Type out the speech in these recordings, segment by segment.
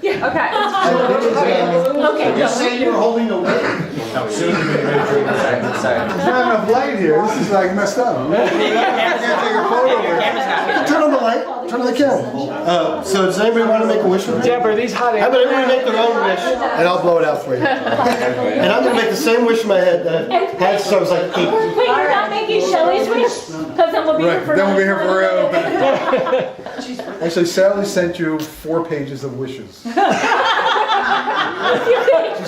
Yeah. Okay. Okay. You're saying you're holding the weight? No, soon to be sorry. There's not enough light here. This is like messed up. I can't take a photo of it. Turn on the light. Turn on the camera. So does anybody want to make a wish for me? Deb, are these hot air? How about everybody make their own wish, and I'll blow it out for you. And I'm going to make the same wish in my head that I had since I was like 8. Wait, you're not making Shelley's wish? Because then we'll be here for Then we'll be here forever. Actually, Sally sent you 4 pages of wishes. She's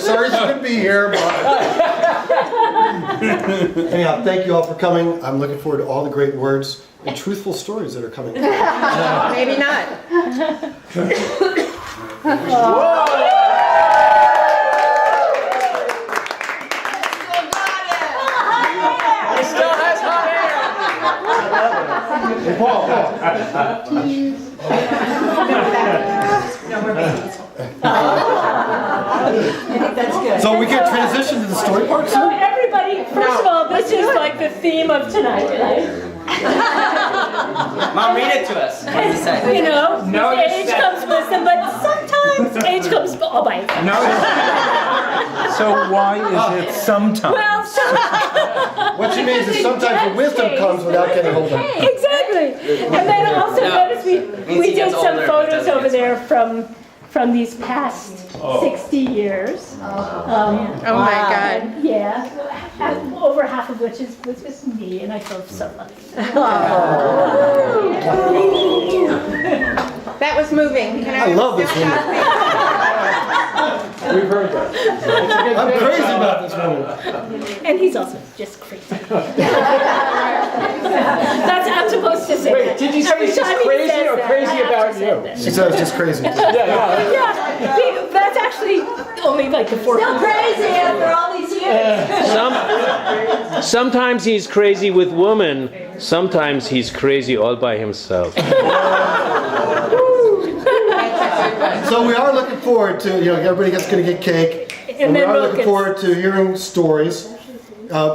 sorry she couldn't be here, but... Anyhow, thank you all for coming. I'm looking forward to all the great words and truthful stories that are coming. Maybe not. He still has hot air. Hey, Paul. That's good. So we can transition to the story part So soon? everybody, first of all, this is like the theme of tonight, right? Mom, read it to us. What does it say? You know, No, age comes wisdom, but sometimes age comes all by itself. No. So why is it sometimes? Well, What she means is sometimes the wisdom comes without getting hold of it. exactly. And then also notice we he did gets some older, but photos doesn't over get there from these past 60 years. Oh my God. Yeah, over half of which was with me, and I feel so lucky. That was moving. Can I love this woman. We've heard that. I'm crazy about this woman. And he's also just crazy. That's I'm supposed to say. Wait, that. did you say Every he's just time he crazy says or that, crazy I have to about say you? that. She said I was just crazy. Yeah. Yeah, that's actually only like the 4th. Still crazy after all these years. Sometimes he's crazy with women, sometimes he's crazy all by himself. So we are looking forward to, everybody gets going to get cake. And we then are we'll looking get- forward to hearing stories.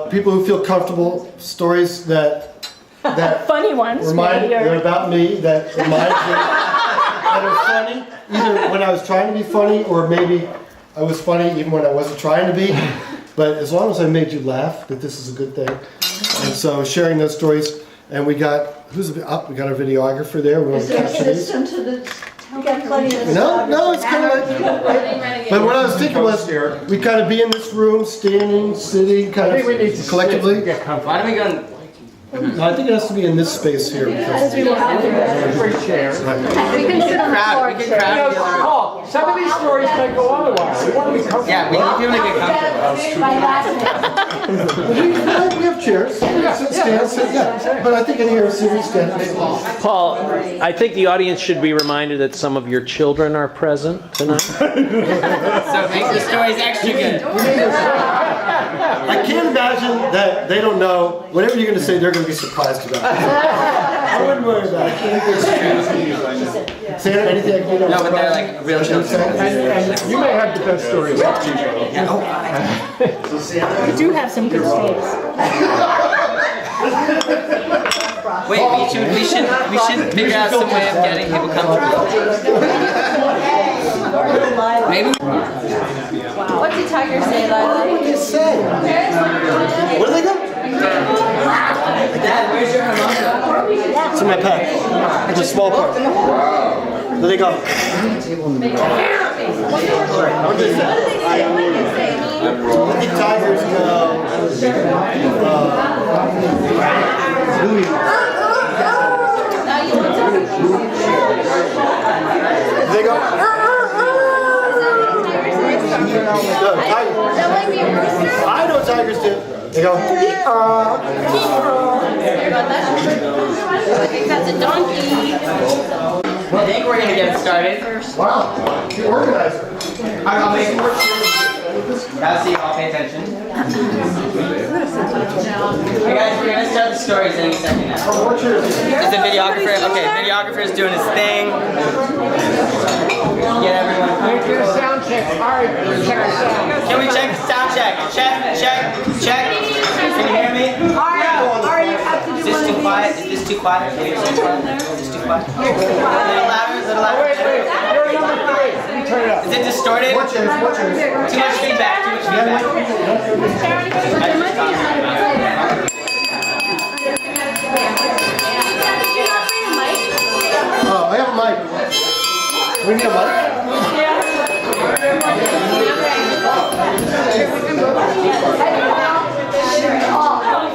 People who feel comfortable, stories that Funny ones. remind maybe, or- that are about me, that remind me, that are funny, either when I was trying to be funny or maybe I was funny even when I wasn't trying to be. But as long as I made you laugh, that this is a good thing. And so sharing those stories, and we got we got our videographer there. We want to capture these. No, it's kind of like. But what I was thinking was, we kind of be in this room, standing, sitting, kind of collectively. Get comfortable. Why don't we go and... No, I think it has to be in this space here. Because, Great chair. We can sit on the floor. We can crowd the other room. Oh, some of these stories might go on a while. We want to be comfortable. Yeah, we need people to get comfortable. we have chairs. Stand, sit, yeah. But I think in here, sitting, stand. Paul, I think the audience should be reminded that some of your children are present tonight. So it makes the stories extra good. I can't imagine that they don't know. Whatever you're going to say, they're going to be surprised about. I wouldn't worry about it. Sarah, anything I can do? No, but they're like real children. And you may have the best stories. We do have some good stories. Wait, we should figure out some way of getting people comfortable. Maybe. What did Tiger say, Lila? What did you say? Where do they go? Dad, where's your harmonica? It's in my pack. It's a small part. Where do they go? What did they say? The Tigers go. They go. No, tigers. I know what tigers do. They go. I think that's a donkey. I think we're gonna get started. Wow, the organizer. I'll make more cheers. Now see, I'll pay attention. Hey guys, we're gonna start the stories any second now. Is the videographer? Okay, videographer's doing his thing. Get everyone. Do a sound check. All right, check our sound. Can we check the sound check? Check. Can you hear me? Is this too quiet? Is this too quiet? Is this too quiet? A little louder? Wait. You're number 3. You turn it up. Is it distorted? Watch yours, watch yours. Too much feedback. Too much feedback. Oh, I have a mic. We need a mic?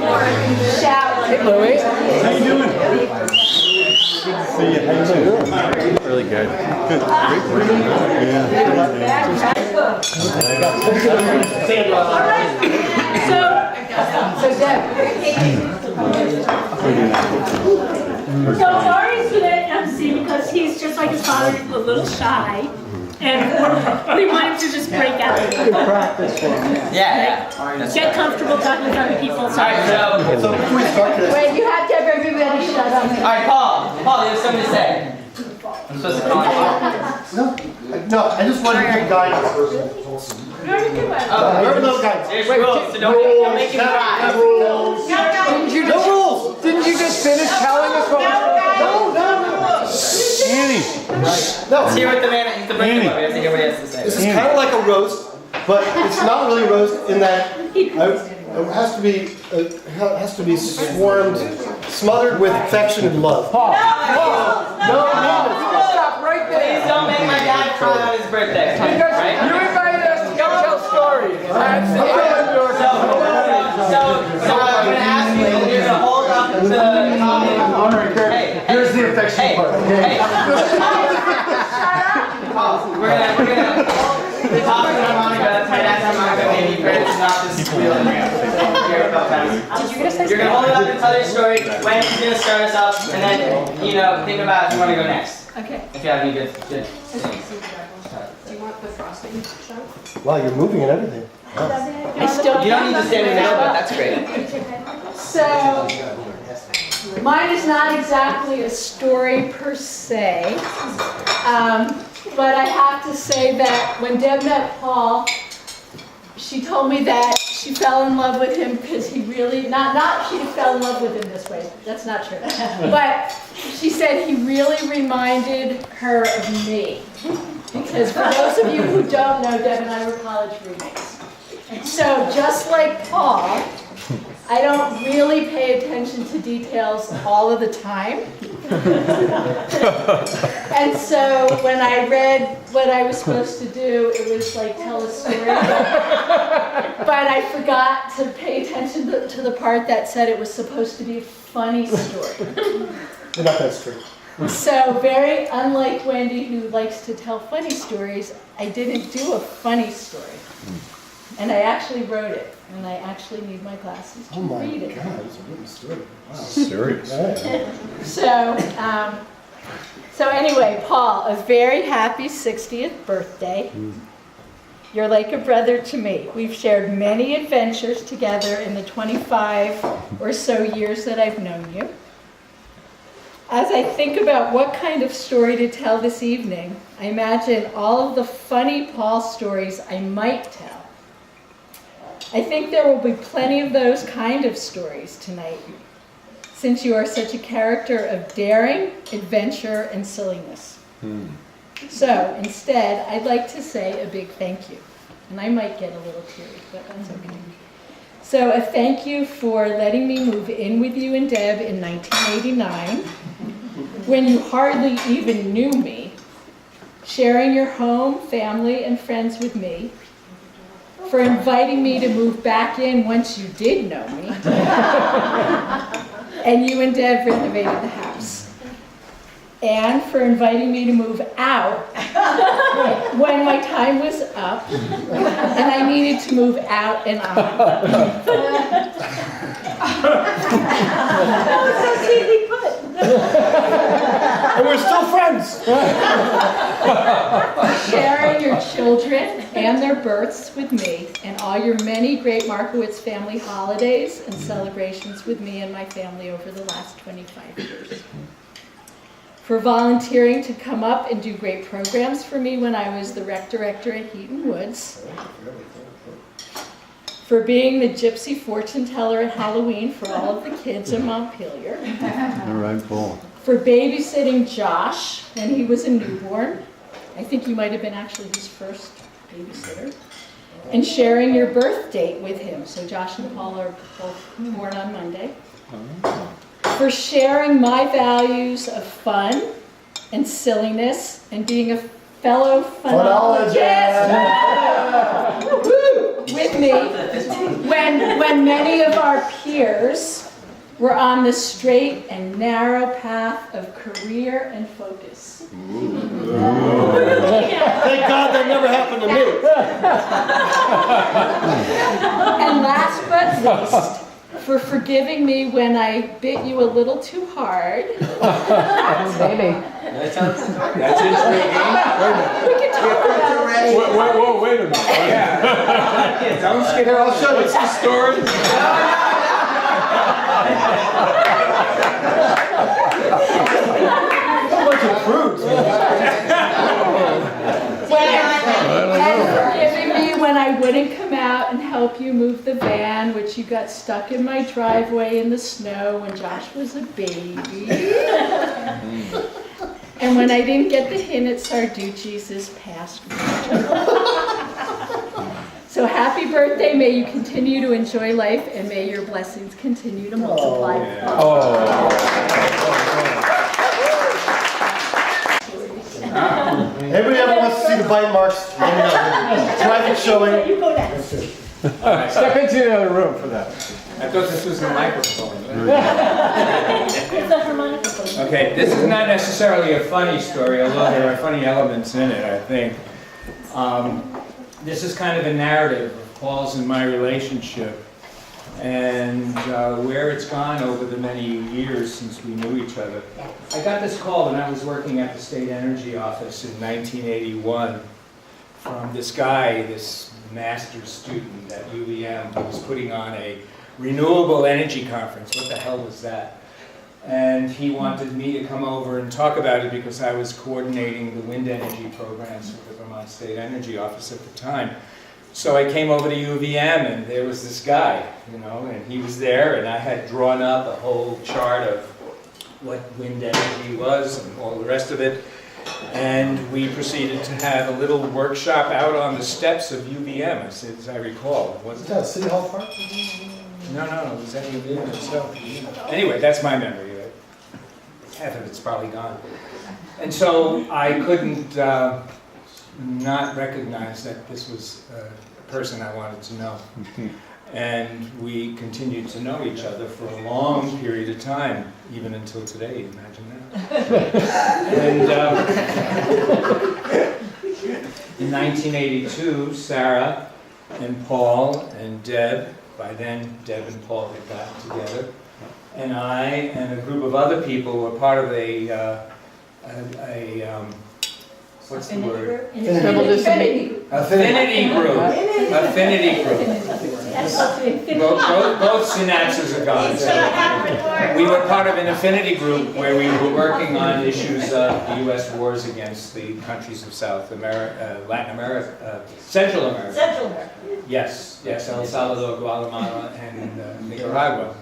Hey, Louie. How you doing? See you. How you doing? Really good. So Deb. So Ari's gonna MC because he's just like his father, a little shy, and we want him to just break out. Yeah. Get comfortable talking with other people. Alright, so Before we start this, Wait, you have to have everybody shut up. alright, Paul, you have something to say. I'm supposed to call you. no, I just want to give guidance. Remember those guys. There's rules, so don't make him cry. Rules. Didn't you just finish telling us what was Annie? Let's hear what the man, the birthday boy, let's hear what he has to say. This is kind of like a roast, but it's not really a roast in that it has to be swarmed, smothered with affection and love. Paul. Stop right Please don't make my dad cry on his birthday. Right? You invited us to come tell stories. So I'm gonna ask you, you're gonna hold up the Hey, Here's the affection part. hey. We're gonna hold the top of the harmonica, tight ass harmonica, maybe Prince, not just squeal. You're gonna hold it up and tell your story. Wendy's gonna start us up, and then, think about if you wanna go next. Okay. If you have any good things. Wow, you're moving and everything. I still You don't need to stay in the middle, but that's great. So, mine is not exactly a story per se, but I have to say that when Deb met Paul, she told me that she fell in love with him because he really, not she fell in love with him this way, that's not true, but she said he really reminded her of me. Because for those of you who don't know, Deb and I were college roommates. So just like Paul, I don't really pay attention to details all of the time. And so when I read what I was supposed to do, it was like tell a story. But I forgot to pay attention to the part that said it was supposed to be a funny story. You're not that strict. So very unlike Wendy, who likes to tell funny stories, I didn't do a funny story. And I actually wrote it, and I actually need my glasses to Oh my read it. God, it's a written story. Wow. Serious. So anyway, Paul, a very happy 60th birthday. You're like a brother to me. We've shared many adventures together in the 25 or so years that I've known you. As I think about what kind of story to tell this evening, I imagine all of the funny Paul stories I might tell. I think there will be plenty of those kind of stories tonight, since you are such a character of daring, adventure, and silliness. So instead, I'd like to say a big thank you. And I might get a little teary, but that's okay. So a thank you for letting me move in with you and Deb in 1989, when you hardly even knew me, sharing your home, family, and friends with me, for inviting me to move back in once you did know me, and you and Deb renovated the house, and for inviting me to move out when my time was up, and I needed to move out and on. That was so sweetly put. And we're still friends. Sharing your children and their births with me, and all your many great Markowitz family holidays and celebrations with me and my family over the last 25 years. For volunteering to come up and do great programs for me when I was the rec director at Heaton Woods. For being the gypsy fortune teller at Halloween for all of the kids in Montpelier. All right, Paul. For babysitting Josh when he was a newborn. I think you might have been actually his first babysitter, and sharing your birth date with him. So Josh and Paul are both born on Monday. For sharing my values of fun and silliness and being a fellow phonologist with me when many of our peers were on the straight and narrow path of career and focus. Thank God that never happened to me. And last but least, for forgiving me when I bit you a little too hard. Baby. That's intriguing. We can talk about it. Whoa, wait a minute. Yeah. Don't skip. Here, I'll show you. What's the story? A bunch of fruits. And forgiving me when I wouldn't come out and help you move the van, which you got stuck in my driveway in the snow when Josh was a baby. And when I didn't get the hint at Sarducci's this past week. So happy birthday, may you continue to enjoy life, and may your blessings continue to multiply. Anybody ever wants to see the bite marks? Let me know. Private showing. You go next. Step into the other room for that. I thought this was a microphone. It's a harmonica. Okay, this is not necessarily a funny story, although there are funny elements in it, I think. This is kind of a narrative of Paul's and my relationship, and where it's gone over the many years since we knew each other. I got this call when I was working at the State Energy Office in 1981 from this guy, this master's student at UVM, who was putting on a renewable energy conference. What the hell was that? And he wanted me to come over and talk about it because I was coordinating the wind energy programs for the Vermont State Energy Office at the time. So I came over to UVM, and there was this guy, you know, and he was there, and I had drawn up a whole chart of what wind energy was and all the rest of it. And we proceeded to have a little workshop out on the steps of UVM, as I recall. Is that City Hall Park? No, it was at UVM itself. Anyway, that's my memory. Half of it's probably gone. And so I couldn't not recognize that this was a person I wanted to know. And we continued to know each other for a long period of time, even until today, imagine that. And in 1982, Sarah and Paul and Deb, by then Deb and Paul had gotten together, and I and a group of other people were part of a what's the word? Affinity Affinity group. Affinity group. Both synapses are gone. We were part of an affinity group where we were working on issues of the U.S. wars against the countries of South America, Latin America, Central America. Central America. Yes, El Salvador, Guatemala, and Nicaragua.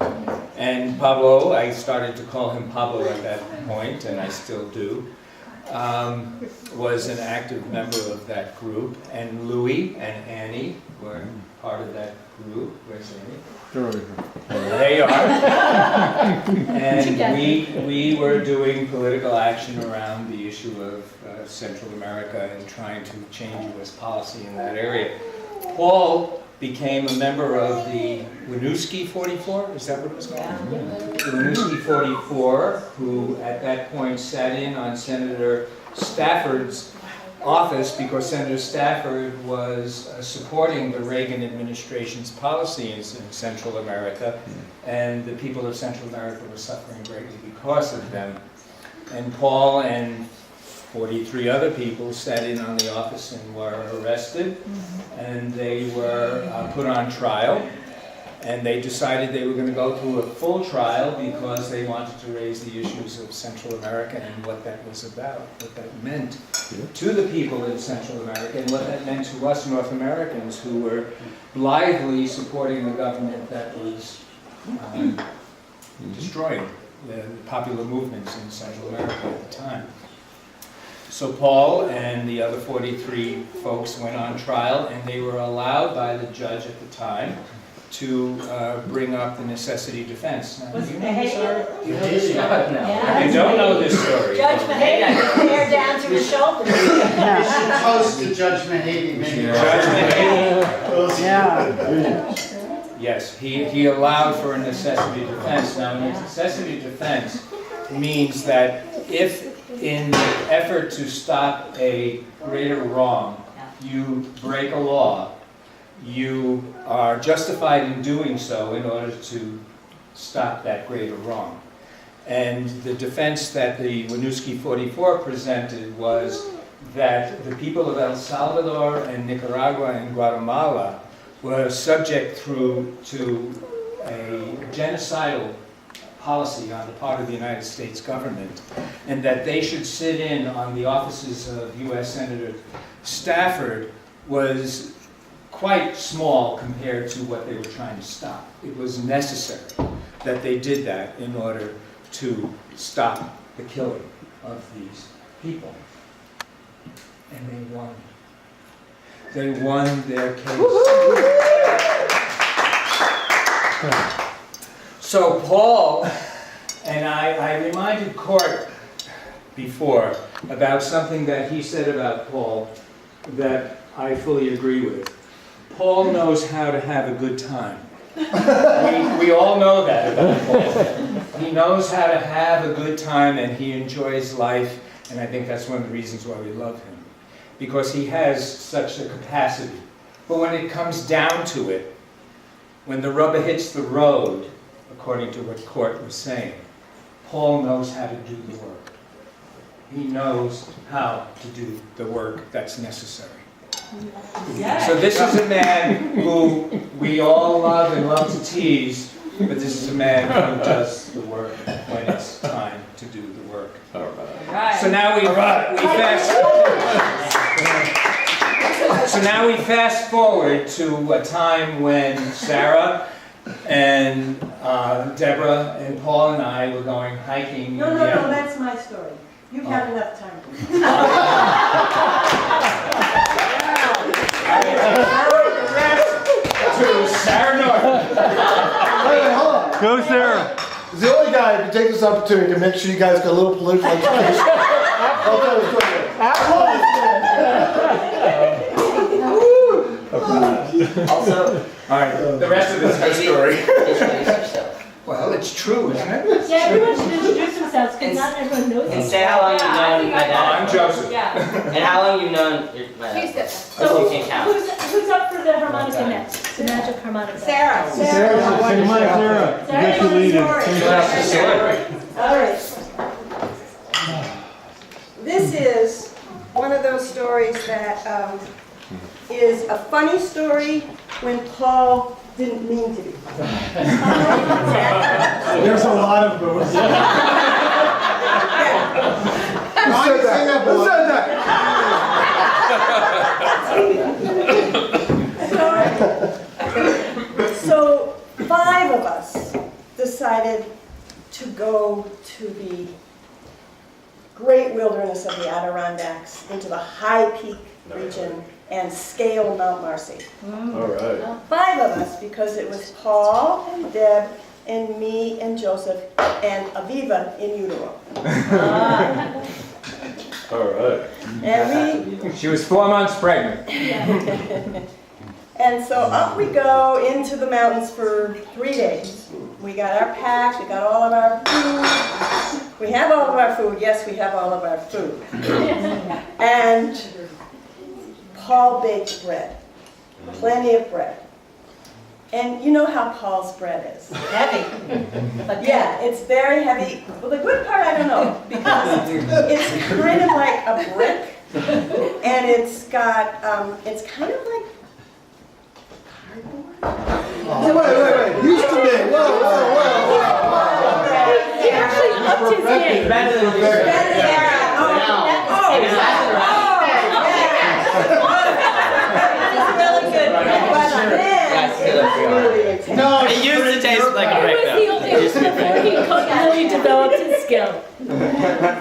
And Pablo, I started to call him Pablo at that point, and I still do, was an active member of that group. And Louis and Annie were part of that group. Where's Annie? There they are. And we were doing political action around the issue of Central America and trying to change U.S. policy in that area. Paul became a member of the Winooski 44, is that what it was called? The Winooski 44, who at that point sat in on Senator Stafford's office because Senator Stafford was supporting the Reagan administration's policies in Central America, and the people of Central America were suffering greatly because of them. And Paul and 43 other people sat in on the office and were arrested, and they were put on trial, and they decided they were going to go through a full trial because they wanted to raise the issues of Central America and what that was about, what that meant to the people in Central America, and what that meant to us North Americans who were blithely supporting the government that was destroying the popular movements in Central America at the time. So Paul and the other 43 folks went on trial, and they were allowed by the judge at the time to bring up the necessity defense. Now, do you know this story? You know this story? Yeah. You don't know this story. Judge Mahady, hair down to his shoulders. Mission close to Judge Mahady, maybe. Judge Mahady. Yeah. Yes, he allowed for a necessity defense. Now, a necessity defense means that if in the effort to stop a greater wrong, you break a law, you are justified in doing so in order to stop that greater wrong. And the defense that the Winooski 44 presented was that the people of El Salvador and Nicaragua and Guatemala were subject to a genocidal policy on the part of the United States government, and that they should sit in on the offices of U.S. Senator Stafford was quite small compared to what they were trying to stop. It was necessary that they did that in order to stop the killing of these people. And they won. They won their case. So Paul, and I reminded Court before about something that he said about Paul that I fully agree with. Paul knows how to have a good time. We all know that about Paul. He knows how to have a good time, and he enjoys life, and I think that's one of the reasons why we love him, because he has such a capacity. But when it comes down to it, when the rubber hits the road, according to what Court was saying, Paul knows how to do the work. He knows how to do the work that's necessary. So this is a man who we all love and love to tease, but this is a man who does the work when it's time to do the work. So now we fast forward to a time when Sarah and Deborah and Paul and I were going hiking. No, that's my story. You've had enough time. To Sarah Norton. Hey, hold on. Go, Sarah. He's the only guy who can take this opportunity to make sure you guys got a little political education. Also, All right, the rest of this is a story. introduce yourself. Well, it's true, isn't it? Yeah, everyone should introduce themselves because not everyone knows And them. say how long you've known my I'm dad. Joseph. Yeah. And how long you've known my dad. So You can't count. who's up for the harmonica next? The magic harmonica. Sarah. Sarah, come on, Sarah. You got your lead in. Finish out the story. All right. This is one of those stories that is a funny story when Paul didn't mean to be. There's a lot of those. Who said that? Who said that? So 5 of us decided to go to the great wilderness of the Adirondacks, into the high peak region, and scale Mount Marcy. All right. 5 of us, because it was Paul and Deb and me and Joseph and Aviva in utero. All right. And She was 4 months pregnant. And so up we go into the mountains for 3 days. We got our packs, we got all of our food. We have all of our food, yes, we have all of our food. And Paul baked bread, plenty of bread. And you know how Paul's bread is. Heavy. Yeah, it's very heavy. Well, the good part, I don't know, because it's kind of like a brick, and it's got, it's kind of like cardboard. Wait. Used to be. Whoa. He actually upped his game. Better than It's really good. But then Yes, really intense. No, it used to taste like a It was the breakdown. only before he really developed his skill.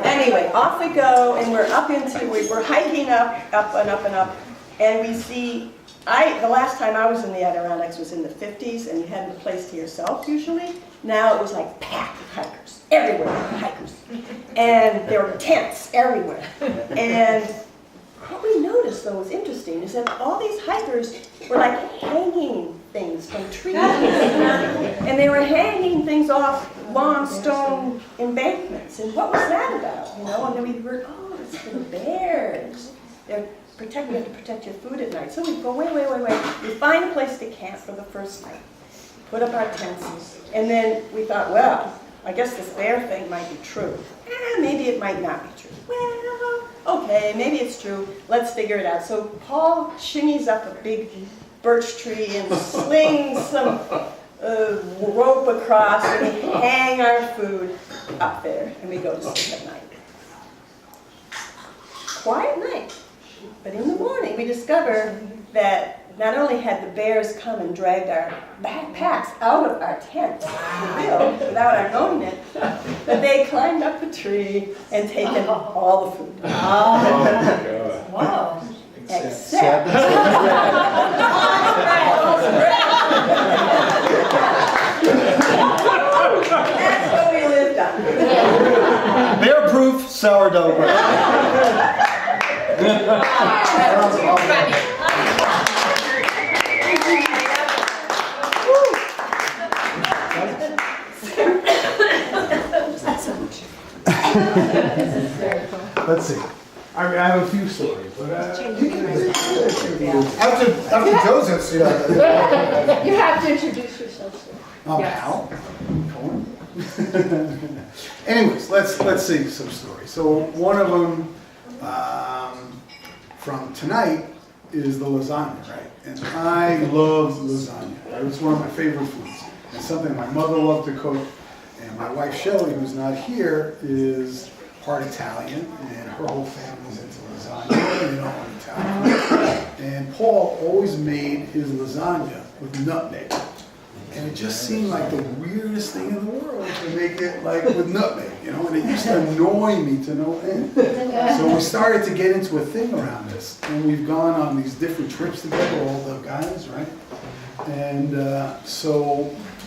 Anyway, off we go, and we're up into, we're hiking up and up and up, and we see, the last time I was in the Adirondacks was in the 50s, and you had the place to yourself usually. Now it was like packed with hikers, everywhere were hikers. And there were tents everywhere. And what we noticed, though, was interesting, is that all these hikers were like hanging things from trees. And they were hanging things off long stone embankments. And what was that about? You know, and then we heard, oh, it's for the bears. They're you have to protect your food at night. So we go, wait. We find a place to camp for the first night. Put up our tents. And then we thought, well, I guess this bear thing might be true. Maybe it might not be true. Well, okay, maybe it's true. Let's figure it out. So Paul shimmies up a big birch tree and slings some rope across, and we hang our food up there, and we go to sleep at night. Quiet night. But in the morning, we discover that not only had the bears come and dragged our backpacks out of our tent, for real, without our knowing it, but they climbed up the tree and taken all the food. Wow. Except that's what we lived on. Bear-proof sourdough bread. Let's see. I mean, I have a few stories, but After Joseph's, You have to introduce yourself, sir. Al. Anyways, let's see some stories. So one of them from tonight is the lasagna, right? And I love lasagna. Right? It's one of my favorite foods. It's something my mother loved to cook, and my wife Shelley, who's not here, is part Italian, and her whole family's into lasagna. You know, Italian. And Paul always made his lasagna with nutmeg. And it just seemed like the weirdest thing in the world to make it like with nutmeg, you know, and it used to annoy me to no end. So we started to get into a thing around this, and we've gone on these different trips together, all the guys, right? And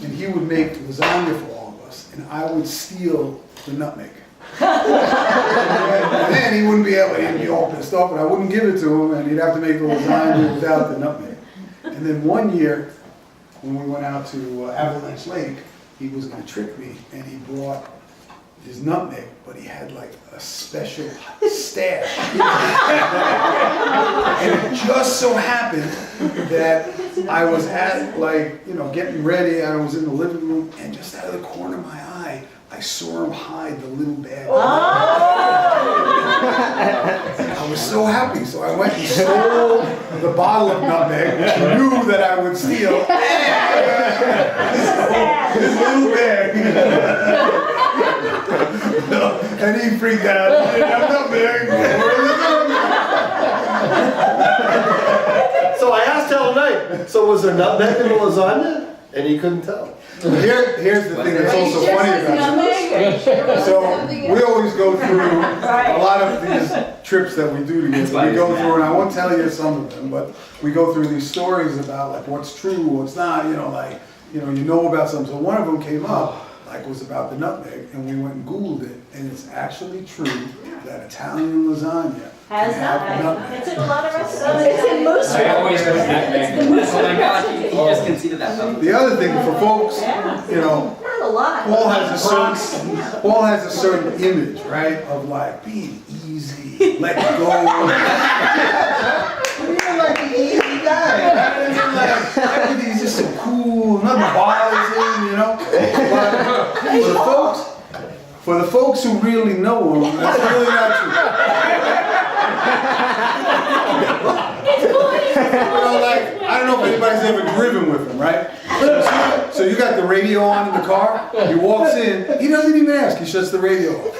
and he would make lasagna for all of us, and I would steal the nutmeg. And then he wouldn't be able, he'd be all pissed off, but I wouldn't give it to him, and he'd have to make the lasagna without the nutmeg. And then one year, when we went out to Avalanche Lake, he was going to trick me, and he brought his nutmeg, but he had like a special stash. And it just so happened that I was at, like, you know, getting ready, and I was in the living room, and just out of the corner of my eye, I saw him hide the little bag. I was so happy, so I went and stole the bottle of nutmeg, which he knew that I would steal. His little bag. And he freaked out. He didn't have nutmeg. So I asked all night, so was there nutmeg in the lasagna? And he couldn't tell. Here's the thing that's also funny about it. So we always go through a lot of these trips that we do together. We go through, and I won't tell you some of them, but we go through these stories about like what's true, what's not, you know about something. So one of them came up, like was about the nutmeg, and we went and Googled it, and it's actually true that Italian lasagna Has have nutmeg. It's in a lot of restaurants. It's in most I always put that It's the Oh my god, you just conceded that. The other thing for folks, you know, Not a lot. Paul has a certain image, right, of like being easy, let go. You're like the easy guy. Right? You're like, everything's just so cool, nothing bothers him, you know. But for the folks who really know him, that's really not true. You know, like, I don't know if anybody's ever driven with him, right? So you got the radio on in the car, he walks in, he doesn't even ask, he shuts the radio off.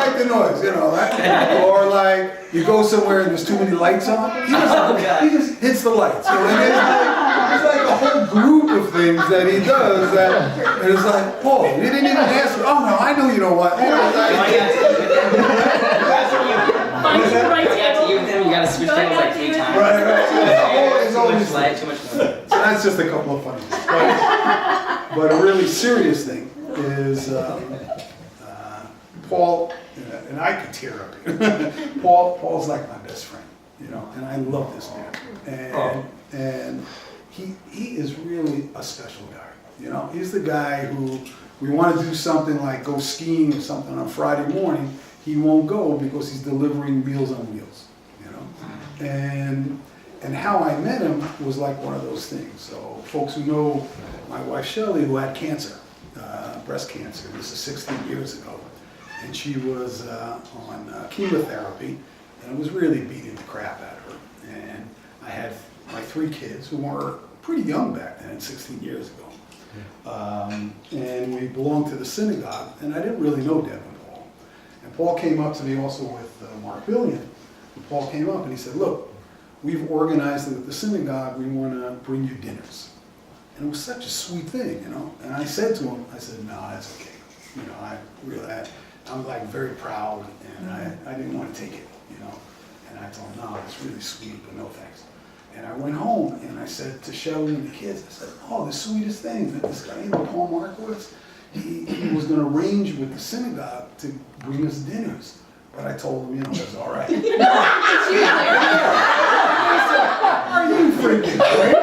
like the noise, you know, right? Or like you go somewhere and there's too many lights on. He just hits the lights. You know? And there's like a whole group of things that he does that, and it's like, Paul, you didn't even ask me. Oh no, I know you know what. You know, You gotta switch channels like 3 times. Right. It's always Too much light, too much noise. So that's just a couple of funny things. But a really serious thing is Paul, and I could tear up here. Paul's like my best friend, you know, and I love this man. And he is really a special guy. You know, he's the guy who we want to do something like go skiing or something on Friday morning. He won't go because he's delivering Meals on Wheels, you know. And how I met him was like one of those things. So folks who know my wife Shelley, who had cancer, breast cancer, this is 16 years ago, and she was on chemotherapy, and it was really beating the crap out of her. And I had my 3 kids who were pretty young back then, 16 years ago. And we belonged to the synagogue, and I didn't really know Deb and Paul. And Paul came up to me also with Mark Billion. And Paul came up and he said, look, we've organized it with the synagogue, we want to bring you dinners. And it was such a sweet thing, you know. And I said to him, I said, no, that's okay. You know, I'm like very proud, and I didn't want to take it, you know. And I told him, no, it's really sweet, but no thanks. And I went home and I said to Shelley and the kids, I said, oh, the sweetest thing that this guy, you know, Paul Markowitz, he was going to arrange with the synagogue to bring us dinners. But I told him, you know, that's all right. Are you freaking crazy?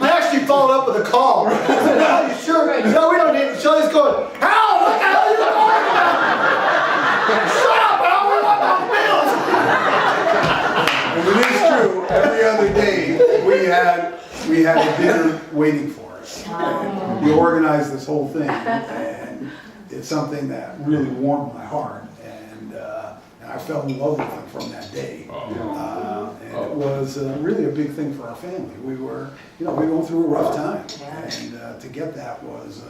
I actually followed up with a call. I said, no, you sure? No, we don't need it. Shelley's going, Hal, what the hell are you talking about? Shut up, Hal, we want those meals. And it is true, every other day we had a dinner waiting for us. We organized this whole thing, and it's something that really warmed my heart, and I fell in love with him from that day. And it was really a big thing for our family. We were, you know, we were going through a rough time, and to get that was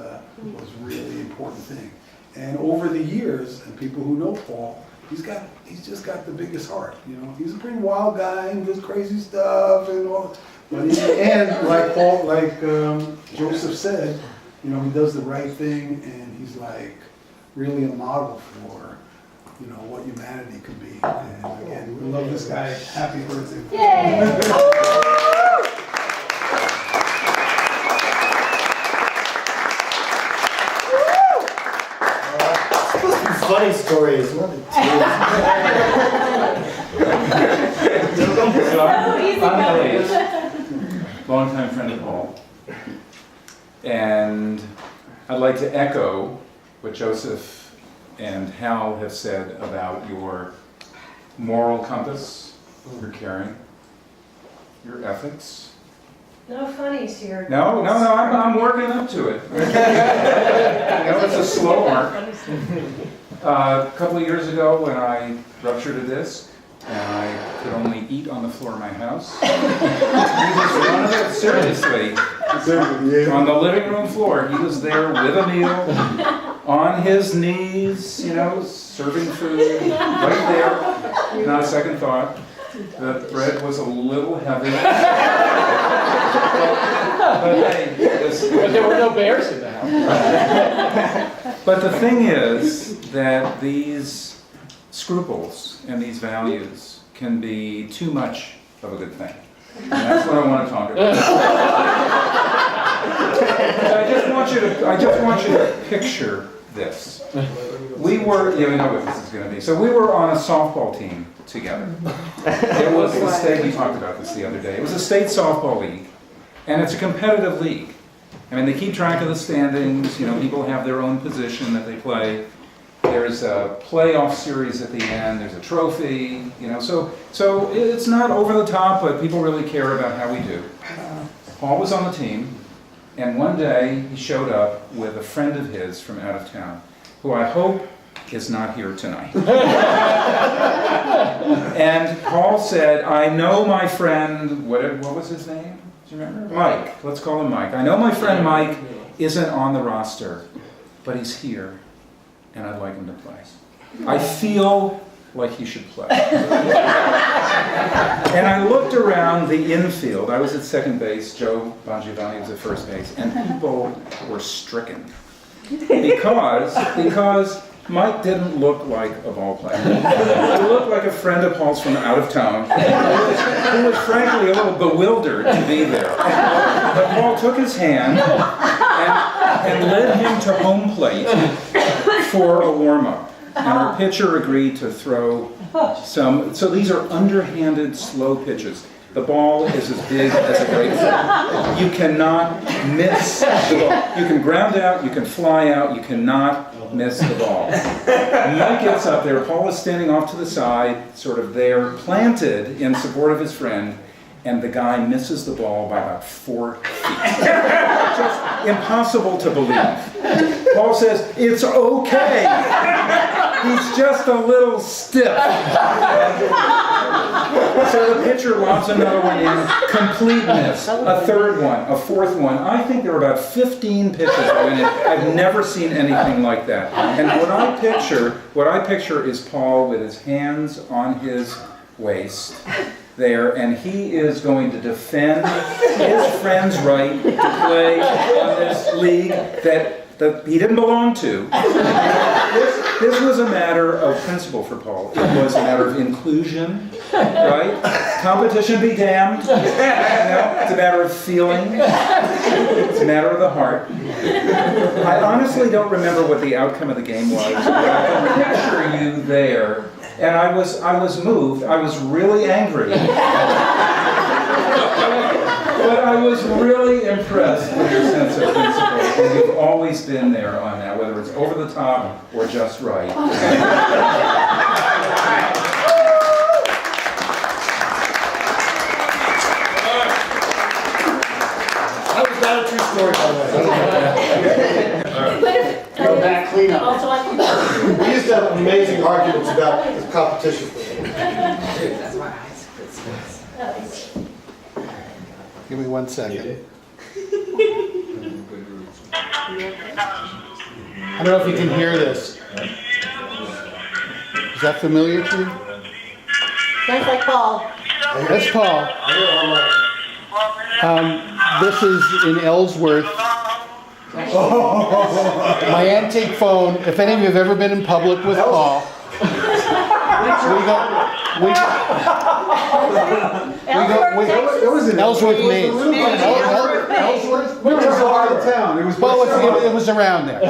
really an important thing. And over the years, and people who know Paul, he's just got the biggest heart. You know, he's a pretty wild guy and does crazy stuff and all. But in the end, like Joseph said, you know, he does the right thing, and he's like really a model for, you know, what humanity could be. And again, we love this guy. Happy birthday. Yay! Funny stories. So easy I'm going. Elliot, longtime friend of Paul, and I'd like to echo what Joseph and Hal have said about your moral compass, your caring, your ethics. No funnies here. No, I'm working up to it. You know, it's a slow mark. A couple of years ago when I ruptured a disc and I could only eat on the floor of my house, he was one of it, seriously, on the living room floor. He was there with a meal, on his knees, you know, serving food, right there, not a second thought. The bread was a little heavy. But hey, But there were no bears in the house. But the thing is that these scruples and these values can be too much of a good thing. And that's what I want to talk about. I just want you to picture this. We were, you know what this is going to be. So we were on a softball team together. It was the state, we talked about this the other day. It was a state softball league. And it's a competitive league. I mean, they keep track of the standings, you know, people have their own position that they play. There's a playoff series at the end, there's a trophy, you know, so it's not over the top, but people really care about how we do. Paul was on the team, and one day he showed up with a friend of his from out of town, who I hope is not here tonight. And Paul said, I know my friend, what was his name? Do you remember? Mike, let's call him Mike. I know my friend Mike isn't on the roster, but he's here, and I'd like him to play. I feel like he should play. And I looked around the infield. I was at second base, Joe Bongiovanni was at first base, and people were stricken. Because Mike didn't look like a ball player. He looked like a friend of Paul's from out of town, who was frankly a little bewildered to be there. But Paul took his hand and led him to home plate for a warm-up. And our pitcher agreed to throw some, so these are underhanded, slow pitches. The ball is as big as a grapefruit. You cannot miss the ball. You can ground out, you can fly out, you cannot miss the ball. Mike gets up there, Paul is standing off to the side, sort of there, planted in support of his friend, and the guy misses the ball by about 4 feet. Just impossible to believe. Paul says, "It's okay. He's just a little stiff." So the pitcher lobs another one in, complete miss. A third one, a fourth one. I think there were about 15 pitches that went in. I've never seen anything like that. And what I picture is Paul with his hands on his waist there, and he is going to defend his friend's right to play on this league that he didn't belong to. This was a matter of principle for Paul. It was a matter of inclusion, right? Competition be damned. You know, it's a matter of feeling. It's a matter of the heart. I honestly don't remember what the outcome of the game was, but I can picture you there. And I was moved. I was really angry. But I was really impressed with your sense of principle. And you've always been there on that, whether it's over the top or just right. That was not a true story, by the way. Go back, clean up. Also, I can. We used to have amazing arguments about the competition. Give me 1 second. I don't know if you can hear this. Is that familiar to you? Sounds like Paul. That's Paul. This is in Ellsworth. My antique phone. If any of you have ever been in public with Paul, it was in Ellsworth, Maine. Ellsworth? It was out of town. It was around there.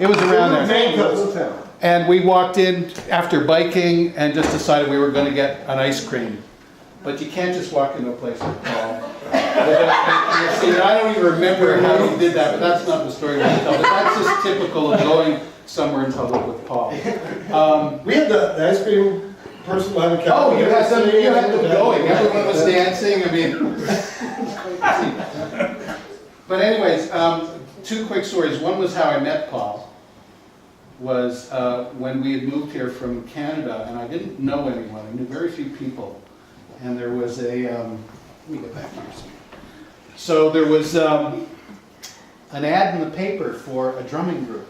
It was around there. And we walked in after biking and just decided we were going to get an ice cream. But you can't just walk into a place like Paul. See, I don't even remember how he did that, but that's not the story we're going to tell. But that's just typical of going somewhere in public with Paul. We had the ice cream person behind the counter. Oh, you had them going. Everyone was dancing. I mean, but anyways, 2 quick stories. One was how I met Paul. Was when we had moved here from Canada, and I didn't know anyone. I knew very few people. And there was a, let me get back here. So there was an ad in the paper for a drumming group.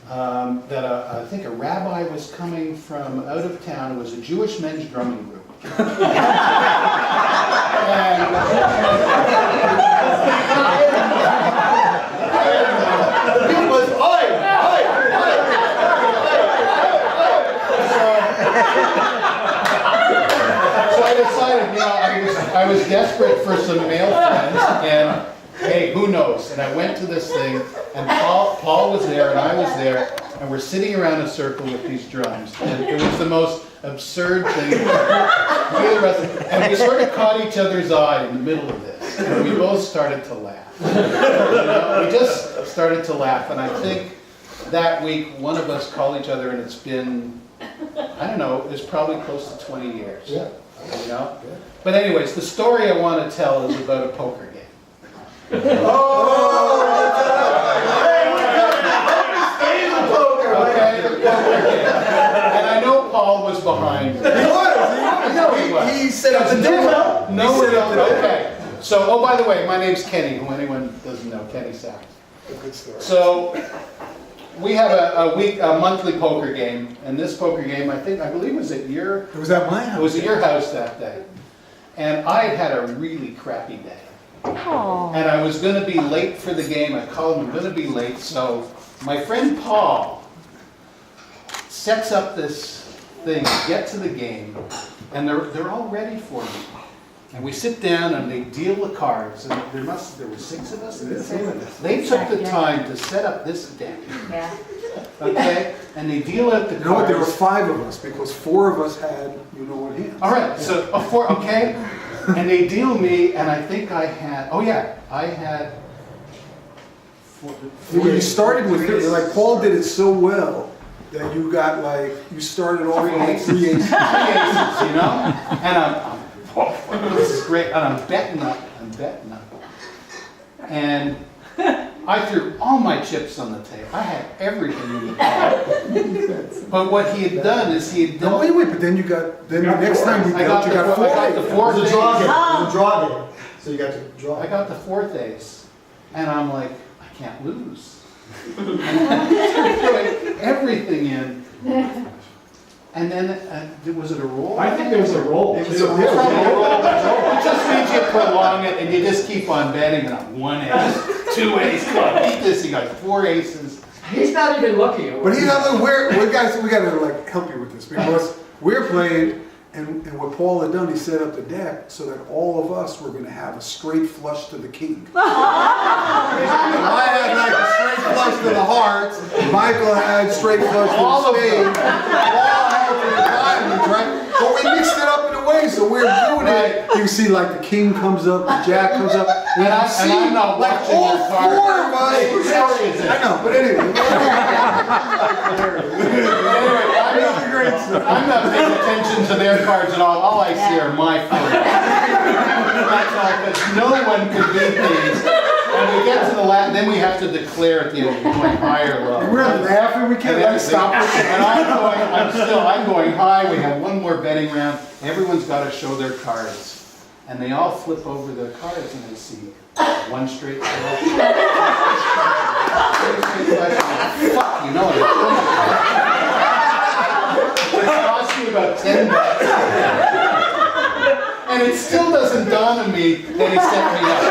That I think a rabbi was coming from out of town. It was a Jewish men's drumming group. It was So I decided, I was desperate for some male friends, and hey, who knows? And I went to this thing, and Paul was there, and I was there, and we're sitting around a circle with these drums, and it was the most absurd thing. And we sort of caught each other's eye in the middle of this, and we both started to laugh. We just started to laugh, and I think that week one of us called each other, and it's been, I don't know, it's probably close to 20 years. Yeah. You know? But anyways, the story I want to tell is about a poker game. And I know Paul was behind. He was. He set up the demo. Okay. So, oh, by the way, my name's Kenny, who anyone doesn't know, Kenny Sachs. A good story. So, we have a monthly poker game, and this poker game, I believe was at your... It was at my house. It was at your house that day. And I had a really crappy day. Aww. And I was going to be late for the game. I called him, I'm going to be late. So my friend Paul sets up this thing, get to the game, and they're all ready for me. And we sit down and they deal the cards. And there were 6 of us at the table. They took the time to set up this deck. Yeah. Okay? And they deal out the cards. You know what, there were 5 of us, because 4 of us had, you know what, hands. All right, so 4, okay. And they deal me, and I think I had, I had 4. You started with, like, Paul did it so well that you got, like, you started off with like 3 aces. 3 aces, you know? And this is great, and I'm betting up. And I threw all my chips on the table. I had everything in the table. But what he had done is he had done... No, wait, but then the next time you dealt, you got 4 I got the 4th It was a ace. draw game. It was a draw game. So you got to draw. I got the 4th ace. And I'm like, I can't lose. And I threw everything in. And then, was it a roll? I think there was a roll. It was a roll. It just means you prolong it and you just keep on betting on 1 ace, 2 aces. Come on, beat this. You got 4 aces. He's not even looking. But he's not, we gotta like help you with this, because we're playing, and what Paul had done, he set up the deck so that all of us were gonna have a straight flush to the king. I had like a straight flush to the hearts, Michael had straight flush to the spade, Paul had to the diamonds, right? But we mixed it up in a way, so we're doing it. You see like the king comes up, the jack comes up, and I'm not like watching all your card. 4 of us. I know, but anyway. I'm not paying attention to their cards at all. All I see are my cards. That's all, because no one could beat these. And we get to the last, then we have to declare at the end, we're going high or low. We're laughing, we can't let it stop. And I'm going high. We have one more betting round. Everyone's got to show their cards. And they all flip over their cards and they see 1 straight flush. 2 straight flush. Fuck, you know it. It cost me about 10 bucks. And it still doesn't dawn on me that he set me up.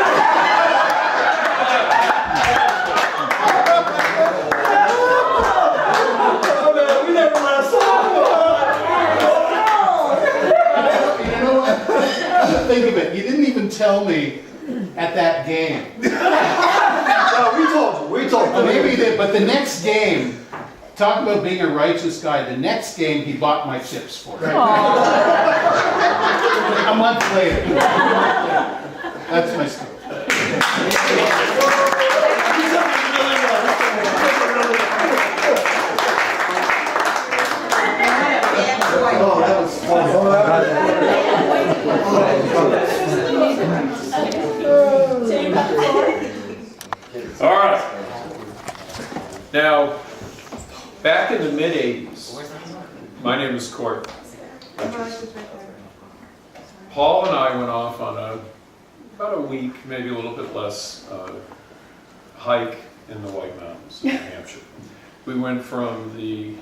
Think of it, you didn't even tell me at that game. No, we told you. Maybe you did, but the next game, talk about being a righteous guy, the next game he bought my chips for me. A month later. That's my story. Oh, that was funny. All right. Now, back in the mid-'80s, my name is Court. Paul and I went off on about a week, maybe a little bit less, hike in the White Mountains, New Hampshire. We went from the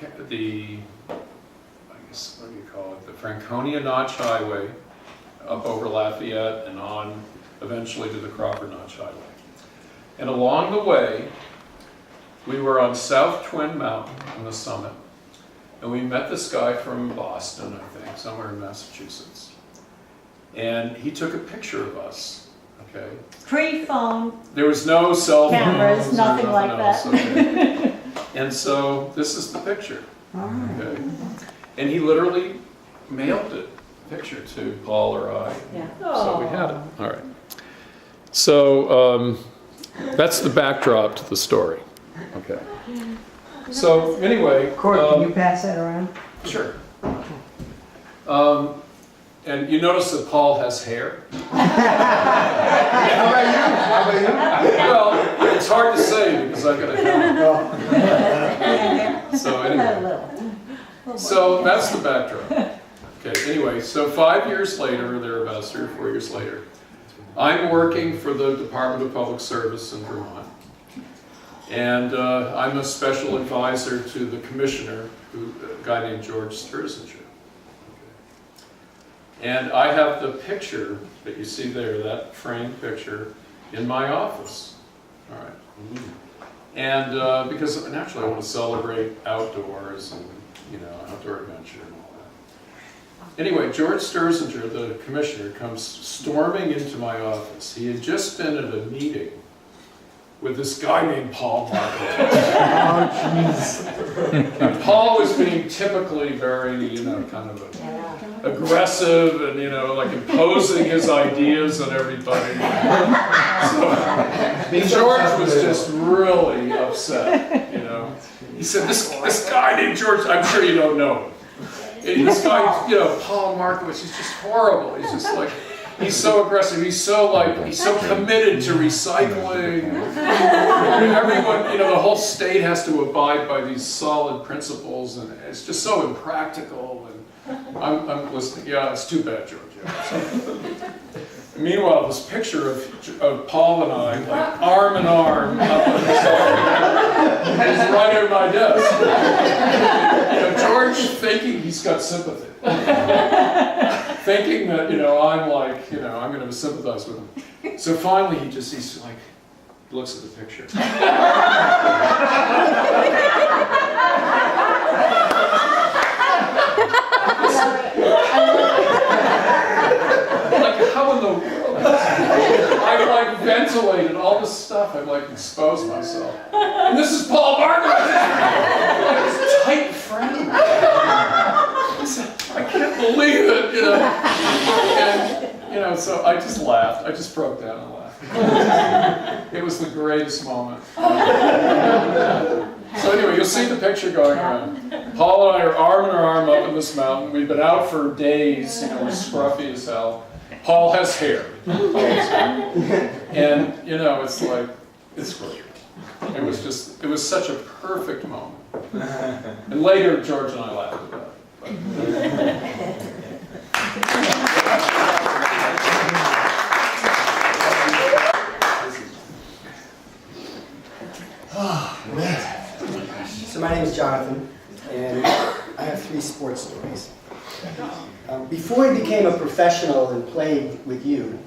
I guess, what do you call it, the Franconia Notch Highway up over Lafayette and on eventually to the Crawford Notch Highway. And along the way, we were on South Twin Mountain on the summit, and we met this guy from Boston, I think, somewhere in Massachusetts. And he took a picture of us, okay? Pre-phone. There was no cell phones Cameras, or nothing like else, that. okay? And so this is the picture, okay? And he literally mailed it, picture to Paul or I. Yeah. So we had it. All right. So that's the backdrop to the story. Okay. So anyway, Court, can you pass that around? sure. And you notice that Paul has hair. How about you? Well, it's hard to say because I got a helmet. So anyway. So that's the backdrop. Okay, anyway, so 5 years later, thereabouts 3 or 4 years later, I'm working for the Department of Public Service in Vermont. And I'm a special advisor to the commissioner, a guy named George Sturzinger. And I have the picture that you see there, that framed picture, in my office. All right. And because naturally I want to celebrate outdoors and, you know, outdoor adventure and all that. Anyway, George Sturzinger, the commissioner, comes storming into my office. He had just been at a meeting with this guy named Paul Marco. And Paul was being typically very, you know, kind of aggressive and, you know, like imposing his ideas on everybody. So George was just really upset, you know. He said, this guy named George, I'm sure you don't know him. And this guy, you know, Paul Markowitz, he's just horrible. He's just like, he's so aggressive. He's so committed to recycling. Everyone, you know, the whole state has to abide by these solid principles, and it's just so impractical. And I'm listening. Yeah, it's too bad, George. Yeah. Meanwhile, this picture of Paul and I, like arm in arm, up on the side, is right at my desk. You know, George thinking he's got sympathy. Thinking that, you know, I'm like, you know, I'm going to sympathize with him. So finally he's like, looks at the picture. Like, how in the world? I've like ventilated all this stuff. I've like exposed myself. And this is Paul Markowitz, like his tight friend. I can't believe it, you know. And, you know, so I just laughed. I just broke down and laughed. It was the greatest moment. So anyway, you'll see the picture going around. Paul and I are arm in arm up in this mountain. We've been out for days, you know, we're scruffy as hell. Paul has hair. And, you know, it's like, it's great. It was such a perfect moment. And later, George and I laughed about it. Oh, man. So my name is Jonathan, and I have 3 sports stories. Before he became a professional and played with you,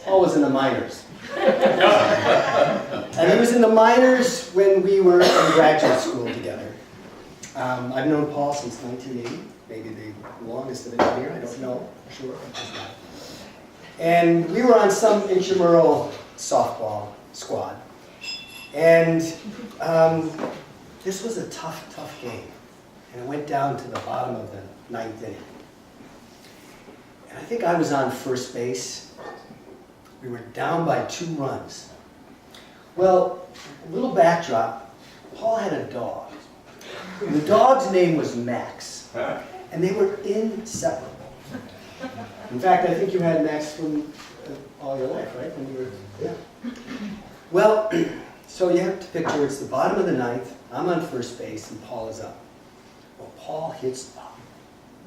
Paul was in the minors. And he was in the minors when we were in graduate school together. I've known Paul since 1980, maybe the longest of any year, I don't know for sure. And we were on some intramural softball squad. And this was a tough game. And it went down to the bottom of the 9th inning. And I think I was on first base. We were down by 2 runs. Well, a little backdrop, Paul had a dog. And the dog's name was Max. And they were inseparable. In fact, I think you had Max from all your life, right? When you were, yeah. Well, so you have to picture it's the bottom of the 9th, I'm on first base, and Paul is up. Well, Paul hits a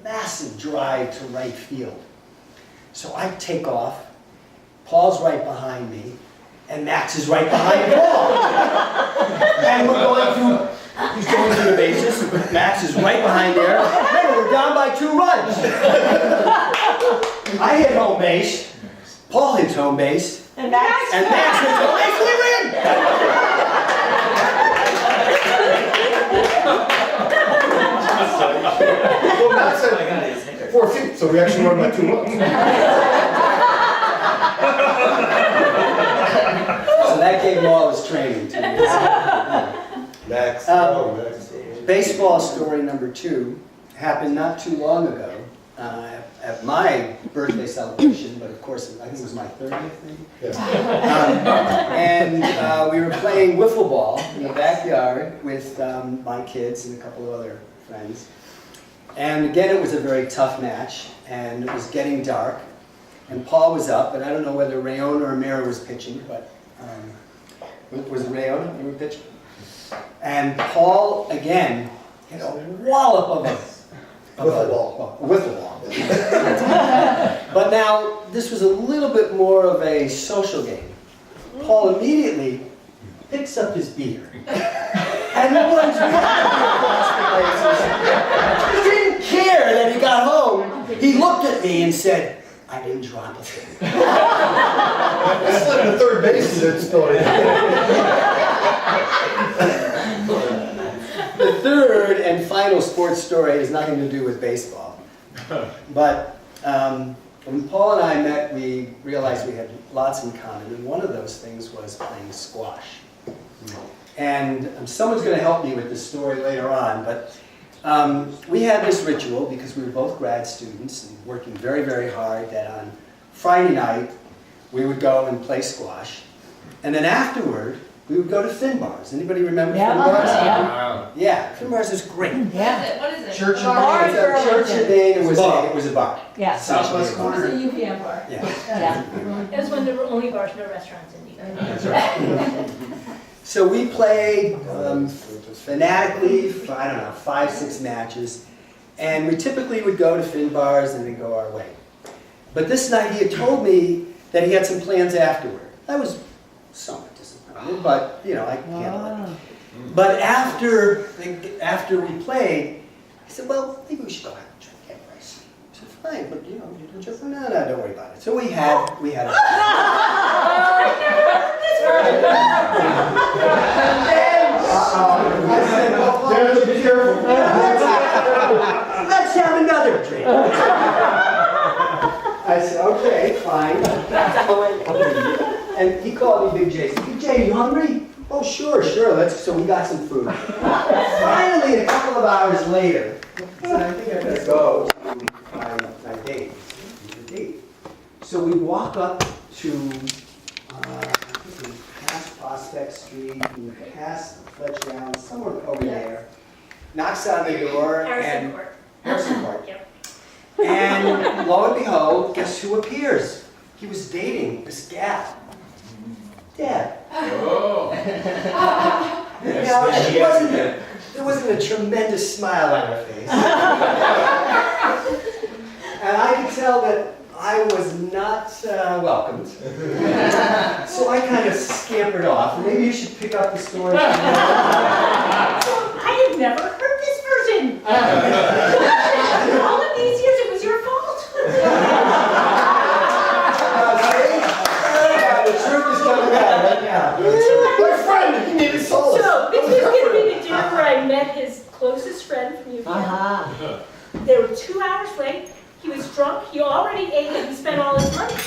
massive drive to right field. So I take off, Paul's right behind me, and Max is right behind Paul. And we're going through, he's going through the bases, Max is right behind there. Remember, we're down by 2 runs. I hit home base, Paul hits home base, and Max hits home base, we win! Well, Matt said 4 feet, so we actually won by 2 runs. So that gave him all his training. Max. Max. Baseball story number 2 happened not too long ago at my birthday celebration, but of course I think it was my 30th maybe. Yeah. And we were playing wiffle ball in the backyard with my kids and a couple of other friends. And again, it was a very tough match, and it was getting dark. And Paul was up, and I don't know whether Rayon or Amira was pitching, but was it Rayon you were pitching? And Paul, again, hit a wallop of With the wall. With the wall. But now, this was a little bit more of a social game. Paul immediately picks up his beer and runs rapidly across the places. He didn't care that he got home. He looked at me and said, I didn't drop a thing. I slipped to third base in that story. The third and final sports story has nothing to do with baseball. But when Paul and I met, we realized we had lots in common, and one of those things was playing squash. And someone's going to help me with this story later on, but we had this ritual because we were both grad students and working very, very hard that on Friday night we would go and play squash, and then afterward we would go to Finbar's. Anybody remember Finbar's? Yeah, Finbar's is great. Yeah. What is it? Church Church of Dane, it was a bar. Yeah. Southwest corner. It's a UVM bar. Yeah. It was when there were only bars, no restaurants in New York. That's right. So we played fanatically, I don't know, 5, 6 matches. And we typically would go to Finbar's and then go our way. But this night he had told me that he had some plans afterward. I was somewhat disappointed, but you know, I can handle it. But after we played, I said, well, maybe we should go have a drink anyways. I said, fine, but you know, you don't just, no, don't worry about it. So we had a I said, well, Dennis, be careful. let's have another drink. I said, okay, fine. And he called me Big J. He said, Big J, you hungry? Oh, sure, let's. So we got some food. Finally, a couple of hours later, I said, I think I better go to my date. So we walk up to, I think we passed Prospect Street, we passed Fletch Ground, somewhere over there. Knocks on the door and Harrison Court. Yep. And lo and behold, guess who appears? He was dating this gal. Deb. Oh. Now, there wasn't a tremendous smile on her face. And I could tell that I was not welcomed. So I kind of scampered off. Maybe you should pick up the story. I had never heard this version. All of these years, it was your fault. The truth is coming out right now. My friend, he needed solace. So this was going to be the dinner where I met his closest friend from UVM. They were 2 hours late. He was drunk. He already ate and he spent all his money. But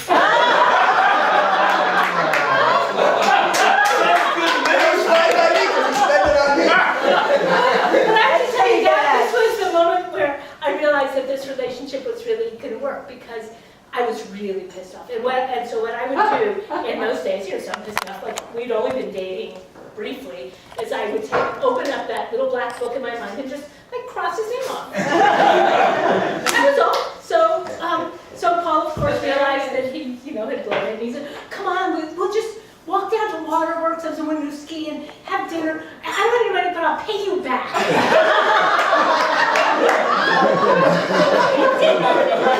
I have to tell you that this was the moment where I realized that this relationship was really going to work because I was really pissed off. And so what I would do in those days, so I'm pissed off, like we'd only been dating briefly, is I would open up that little black book in my mind and just like cross his name off. That was all. So Paul, of course, realized that he, had blown it. And he said, "Come on, we'll just walk down to Waterworks on some Winooski and have dinner. I don't have any money, but I'll pay you back."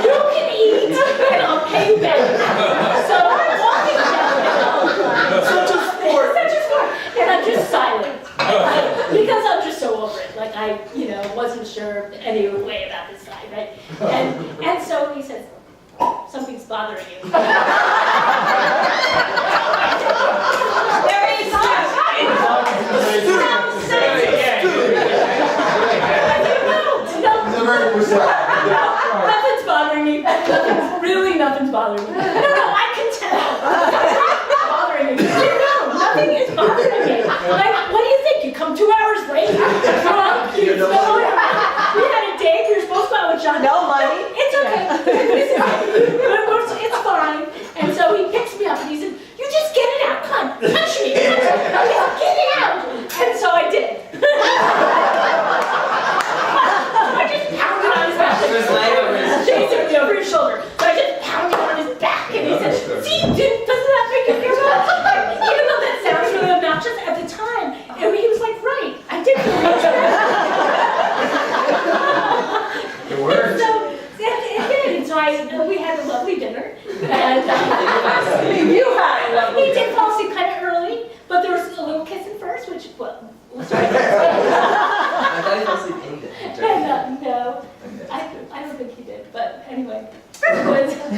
You can eat, and I'll pay you back. So I'm walking down. Such a sport. And I'm just silent. Because I'm just so over it. Like I, wasn't sure any way about this guy, right? And so he says, "Something's bothering you." There he is. Nothing's bothering me. Nothing's bothering me. No, I can tell. Nothing's bothering me. Nothing is bothering me. What do you think? You come 2 hours late? Drunk? We had a date. We were supposed to go out with John. No money. It's okay. It's fine. And so he picks me up and he said, "You just get it out. Come on, touch me. Get it out." And so I did. I just pounded on his back. Basically over his shoulder. So I just pounded on his back and he said, "See, doesn't that make you feel better?" Even though that sounds really obnoxious at the time, he was like, right. I did feel much better. It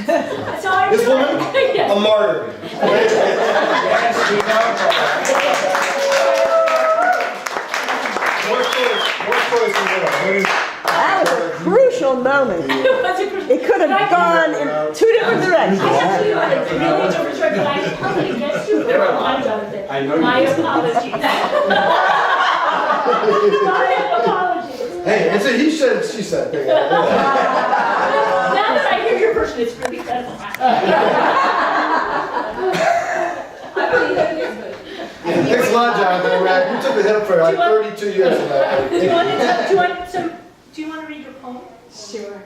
So I This woman, Yes. a martyr. Yes, we More choice than little. That was a crucial moment. It could have gone in two different directions. I actually had a really different story, but I held it against you for a long time, Jonathan. My apologies. My apologies. Hey, it's a he said, she said. Now that I hear your version, it's really better. Thanks a lot, Jonathan. You took the hit for like 32 years of that. Do you want to read your poem? Sure.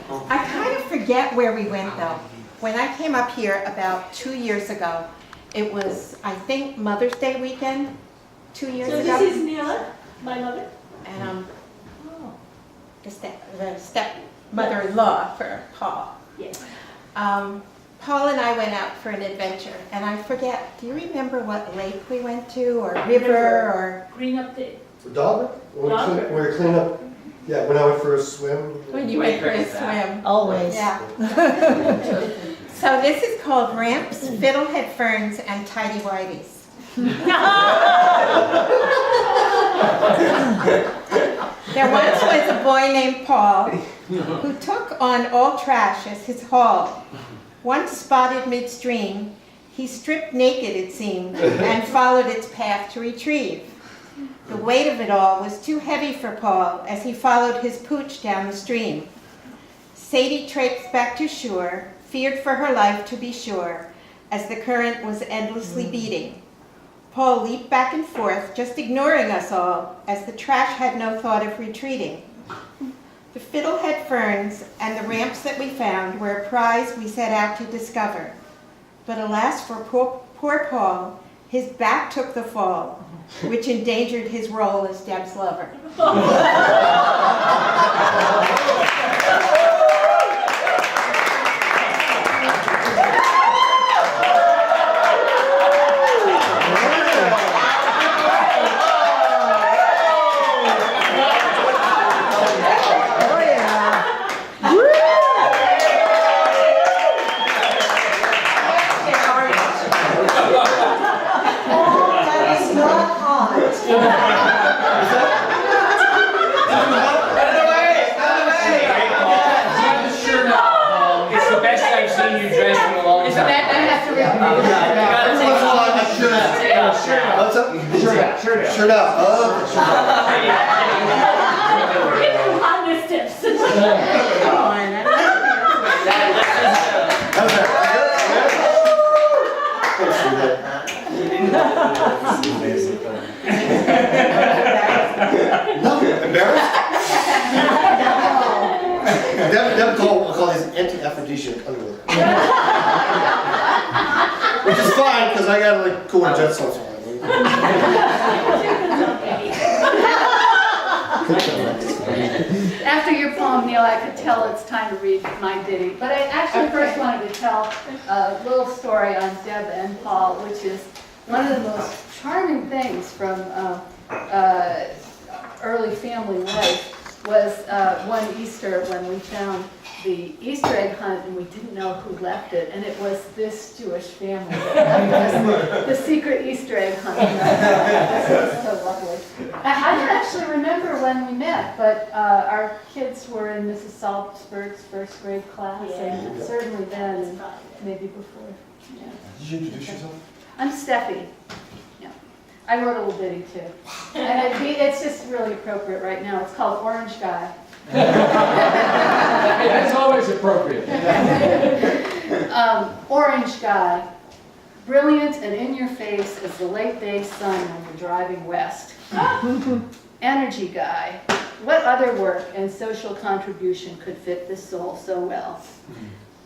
I kind of forget where we went though. When I came up here about 2 years ago, it was, I think, Mother's Day weekend, 2 years ago. So this is Neela, my mother? And the stepmother-in-law for Paul. Yes. Paul and I went out for an adventure, and I forget, do you remember what lake we went to, or river, or? Green up the... Dogger? When we clean up, yeah, when I went for a swim. When you went for a swim. Always. Yeah. So this is called Ramps, Fiddlehead Ferns, and Tidy Whities. There once was a boy named Paul who took on all trash as his haul. Once spotted midstream, he stripped naked, it seemed, and followed its path to retrieve. The weight of it all was too heavy for Paul as he followed his pooch down the stream. Sadie traipsed back to shore, feared for her life to be sure, as the current was endlessly beating. Paul leaped back and forth, just ignoring us all, as the trash had no thought of retreating. The fiddlehead ferns and the ramps that we found were a prize we set out to discover. But alas for poor Paul, his back took the fall, which endangered his role as Deb's lover. Shirt out. Hot tips. No, embarrassed? Deb will call these anti-aphrodisiac underwear. Which is fine, because I got like cool jet songs on. After your poem, Neil, I could tell it's time to read my ditty. But I actually first wanted to tell a little story on Deb and Paul, which is one of the most charming things from early family life was one Easter when we found the Easter egg hunt and we didn't know who left it, and it was this Jewish family that left us the secret Easter egg hunt. This was so lovely. I don't actually remember when we met, but our kids were in Mrs. Salzberg's first grade class, and certainly then, and maybe before. Yeah. Did you introduce yourself? I'm Steffi. Yeah. I wrote a little ditty too. And it's just really appropriate right now. It's called Orange Guy. That's always appropriate. Orange Guy, brilliant and in your face as the late day sun when you're driving west. Energy Guy, what other work and social contribution could fit this soul so well?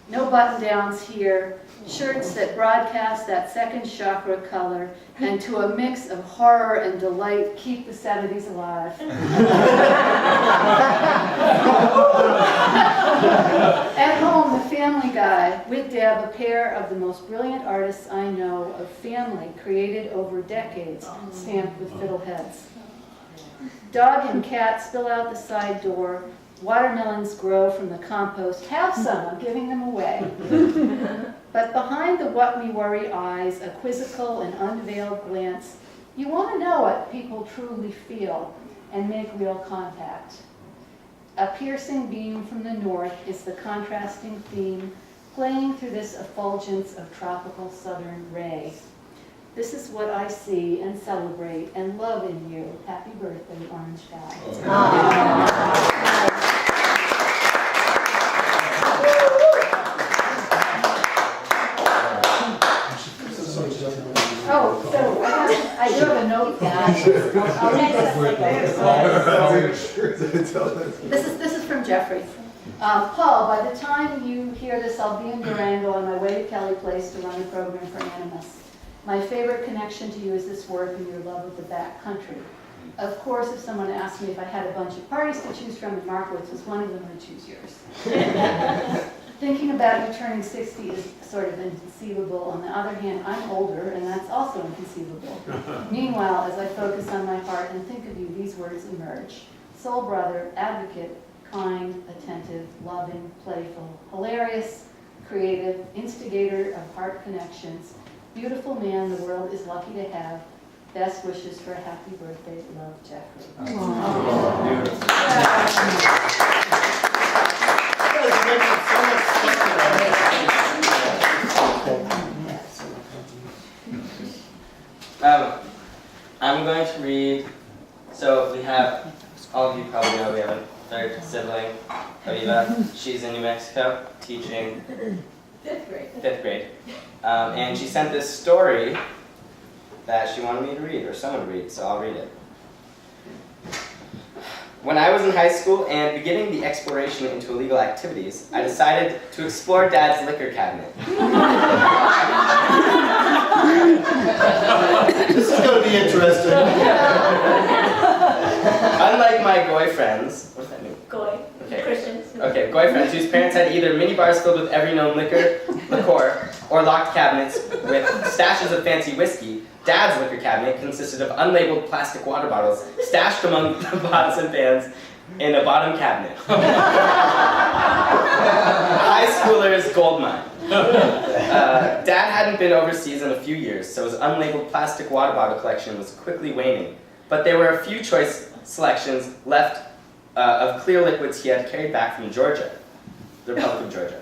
No button-downs here, shirts that broadcast that second chakra color, and to a mix of horror and delight, keep the 70s alive. At home, the Family Guy, with Deb, a pair of the most brilliant artists I know of family, created over decades, stamped with fiddleheads. Dog and cat spill out the side door, Watermelons grow from the compost. Have some, I'm giving them away. But behind the what me worry eyes, a quizzical and unveiled glance, you want to know what people truly feel and make real contact. A piercing beam from the north is the contrasting theme playing through this effulgence of tropical southern ray. This is what I see and celebrate and love in you. Happy birthday, Orange Guy. Oh, so I do have a note down. I'll read this. This is from Jeffrey. Paul, by the time you hear this, I'll be in Durango on my way to Kelly Place to run the program for Animus. My favorite connection to you is this work and your love of the back country. Of course, if someone asked me if I had a bunch of parties to choose from, and Markowitz was one of them, I'd choose yours. Thinking about you turning 60 is sort of inconceivable. On the other hand, I'm older, and that's also inconceivable. Meanwhile, as I focus on my heart and think of you, these words emerge. Soul brother, advocate, kind, attentive, loving, playful, hilarious, creative, instigator of heart connections, beautiful man the world is lucky to have. Best wishes for a happy birthday, love, Jeffrey. I'm going to read, so we have, all of you probably know we have a third sibling, Aviva. She's in New Mexico teaching 5th grade. And she sent this story that she wanted me to read, or someone to read, so I'll read it. When I was in high school and beginning the exploration into illegal activities, I decided to explore Dad's liquor cabinet. This is going to be interesting. Unlike my goy friends, what does that mean? Goy. Okay. Christians. Okay, goy friends whose parents had either mini bars filled with every known liquor, or locked cabinets with stashes of fancy whiskey, Dad's liquor cabinet consisted of unlabeled plastic water bottles stashed among the pots and pans in a bottom cabinet. High schooler's gold mine. Dad hadn't been overseas in a few years, so his unlabeled plastic water bottle collection was quickly waning. But there were a few choice selections left of clear liquids he had carried back from Georgia, the Republic of Georgia.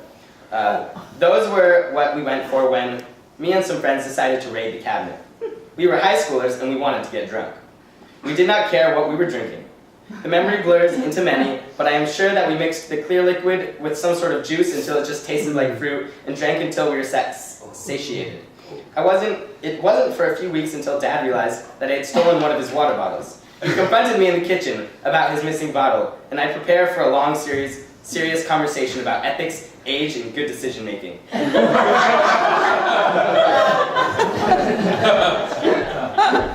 Those were what we went for when me and some friends decided to raid the cabinet. We were high schoolers and we wanted to get drunk. We did not care what we were drinking. The memory blurs into many, but I am sure that we mixed the clear liquid with some sort of juice until it just tasted like fruit and drank until we were satiated. It wasn't for a few weeks until Dad realized that I had stolen one of his water bottles. He confronted me in the kitchen about his missing bottle, and I prepared for a long serious conversation about ethics, age, and good decision making.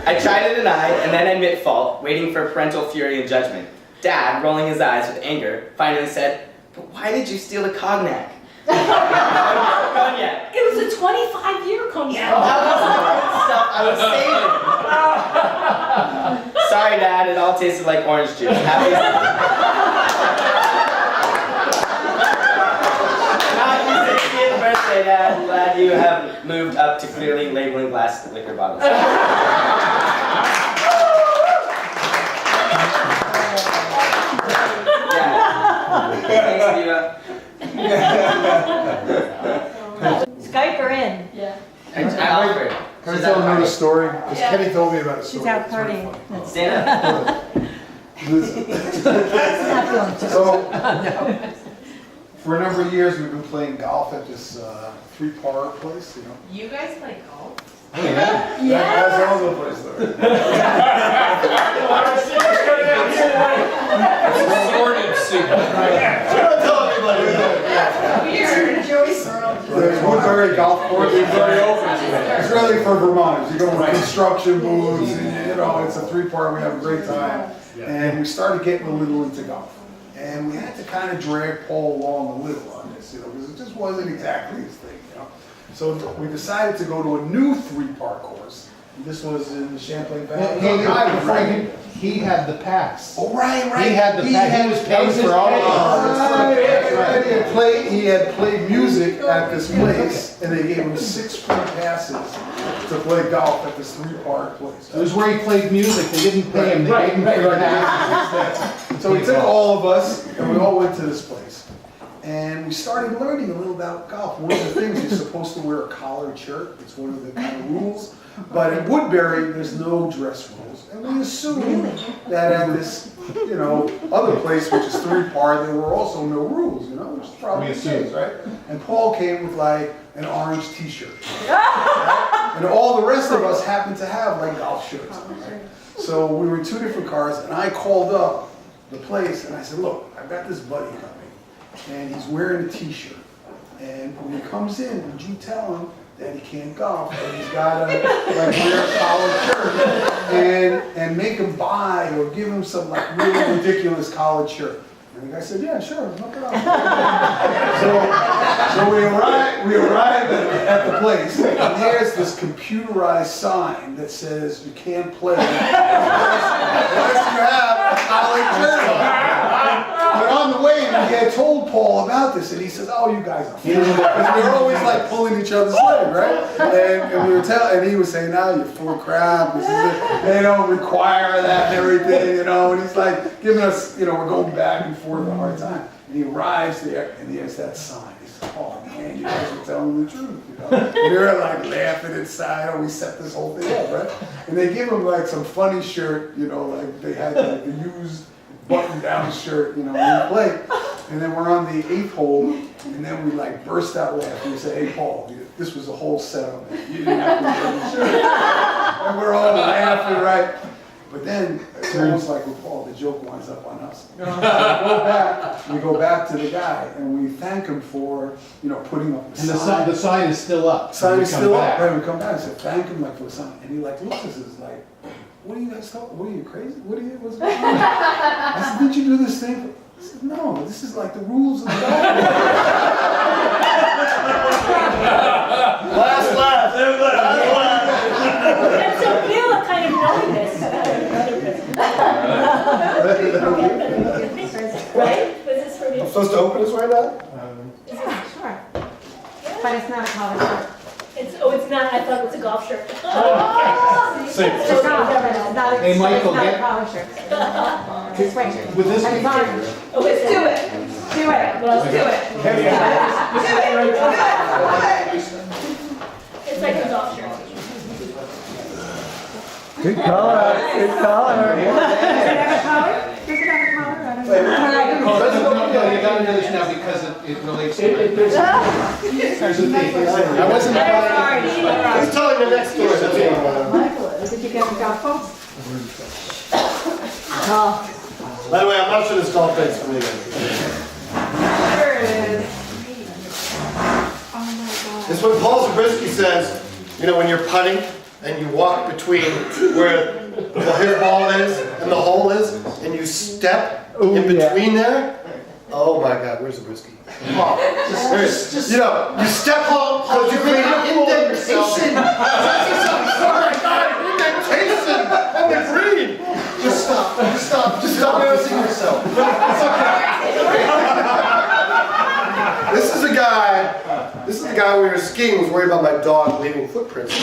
I tried to deny and then admit fault, waiting for parental fury and judgment. Dad, rolling his eyes with anger, finally said, "But why did you steal the cognac?" Cognac. It was a 25-year cognac. Yeah, that was stuff I was saving. Sorry, Dad, it all tasted like orange juice. Happy Happy 60th birthday, Dad. Glad you have moved up to clearly labeling glass liquor bottles. Thanks, Diva. Skype her in. Yeah. Can I tell another story? Because Kenny told me about a story. She's out It's really partying. funny. Stand up. So, for a number of years, we've been playing golf at this three-par place, you know. You guys play golf? Oh, yeah? That's all the place there. Sordid secret. Don't tell everybody. Weird. There's Woodbury Golf Course. It's very open. It's really for Vermonters. You go with construction boots, and, you know, it's a three-par. We have a great time. And we started getting a little into golf. And we had to kind of drag Paul along a little on this, you know, because it just wasn't exactly his thing, you know. So we decided to go to a new three-par course This was in the Champlain Valley. Hey, Highway, right? he had the packs. Oh, right. He had the pack. He was paying for all of it. He had played music at this place, and they gave him 6 free passes to play golf at this 3-part place. It was where he played music. They didn't pay him. They gave him free passes. So he took all of us, and we all went to this place. And we started learning a little about golf. One of the things, you're supposed to wear a collared shirt. It's one of the kind of rules. But in Woodbury, there's no dress rules. And we assumed that at this, other place, which is 3-part, there were also no rules, which is probably the case, right? And Paul came with like an orange t-shirt. Right? And all the rest of us happened to have like golf shirts. Right? So we were in 2 different cars, and I called up the place, and I said, look, I've got this buddy coming, and he's wearing a t-shirt. And when he comes in, would you tell him that he can't golf, and he's got to like wear a collared shirt, and make him buy or give him some like really ridiculous collared shirt. And the guy said, yeah, sure, no problem. so we arrived at the place, and there's this computerized sign that says you can't play unless you have a collared shirt on. But on the way, we had told Paul about this, and he says, "Oh, you guys are fools." Because we were always like pulling each other's leg, right? And we were and he was saying, "No, you're full of crap. This is it. They don't require that and everything, And he's like giving us, we're going back and forth a hard time. And he arrives there, and there's that sign. He says, "Oh man, you guys are telling the truth." And we were like laughing inside. Oh, we set this whole thing up, right? And they give him like some funny shirt, like they had like the used button-down shirt, and we play. And then we're on the 8th hole, and then we like burst out laughing. We say, "Hey, Paul, this was a whole setup. You didn't have to wear the shirt." And we're all laughing, right? But then it's almost like with Paul, the joke winds up on us. So we go back to the guy, and we thank him for, putting up the sign. And the sign is still up. Sign is still up. Right, we come back and say, thank him for the sign. And he looks at us like, what are you guys talking? What are you crazy? What's going on? I said, did you do this thing? I said, no, this is like the rules of the golf. Last laugh. And so Bill kind of knowing this. Right? Was this for me? I'm supposed to open this right now? Sure. But it's not a collar shirt. It's not, I thought it was a golf shirt. It's not Hey, Michael, a get- collar shirt. This way. Would this And be it's orange. Oh, is Do it. Do it. Do it. It's like a golf shirt. Good color, good color. Does it have a collar? Does it have a collar? I don't know. No, you gotta do this now because it relates to it. There's I wasn't trying. He's telling the next story. That's all. Did you get the golf balls? By the way, I'm not sure this golf thing's for me. There it is. Oh my God. It's what Paul Zabriskie says, when you're putting and you walk between where his ball is and the hole is, and you step in between there. Oh my God, where's Zabriskie? Paul, just you step home because you create an indentation. Oh my God, indentation on the green. Just stop embarrassing yourself. This is the guy when we were skiing was worried about my dog leaving footprints.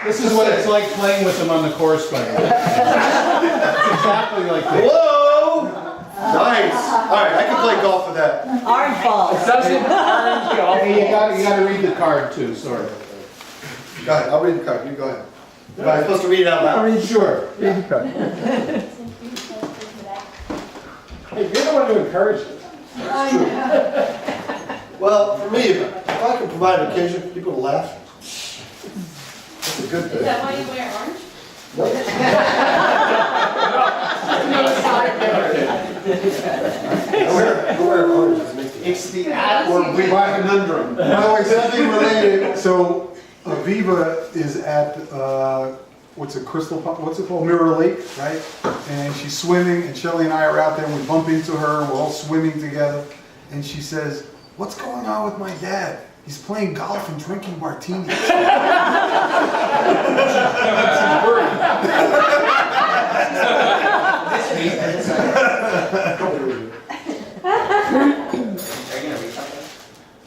This is what it's like playing with them on the course, buddy. It's exactly like this. Whoa! Nice. All right, I can play golf with that. Orange balls. Orange golf. Hey, you gotta read the card too, sorry. Go ahead, I'll read the card. You go ahead. Am I supposed to read it out loud? Sure. Read the card. Hey, you're the one who encouraged it. Well, for me, if I can provide an occasion for people to laugh, that's a good thing. Is that why you wear orange? I wear orange. It's the Or we buy a conundrum. By the way, something related. So Aviva is at what's it called? Mirror Lake, right? And she's swimming, and Shelly and I are out there, and we bump into her, and we're all swimming together. And she says, "What's going on with my dad? He's playing golf and drinking martinis. Did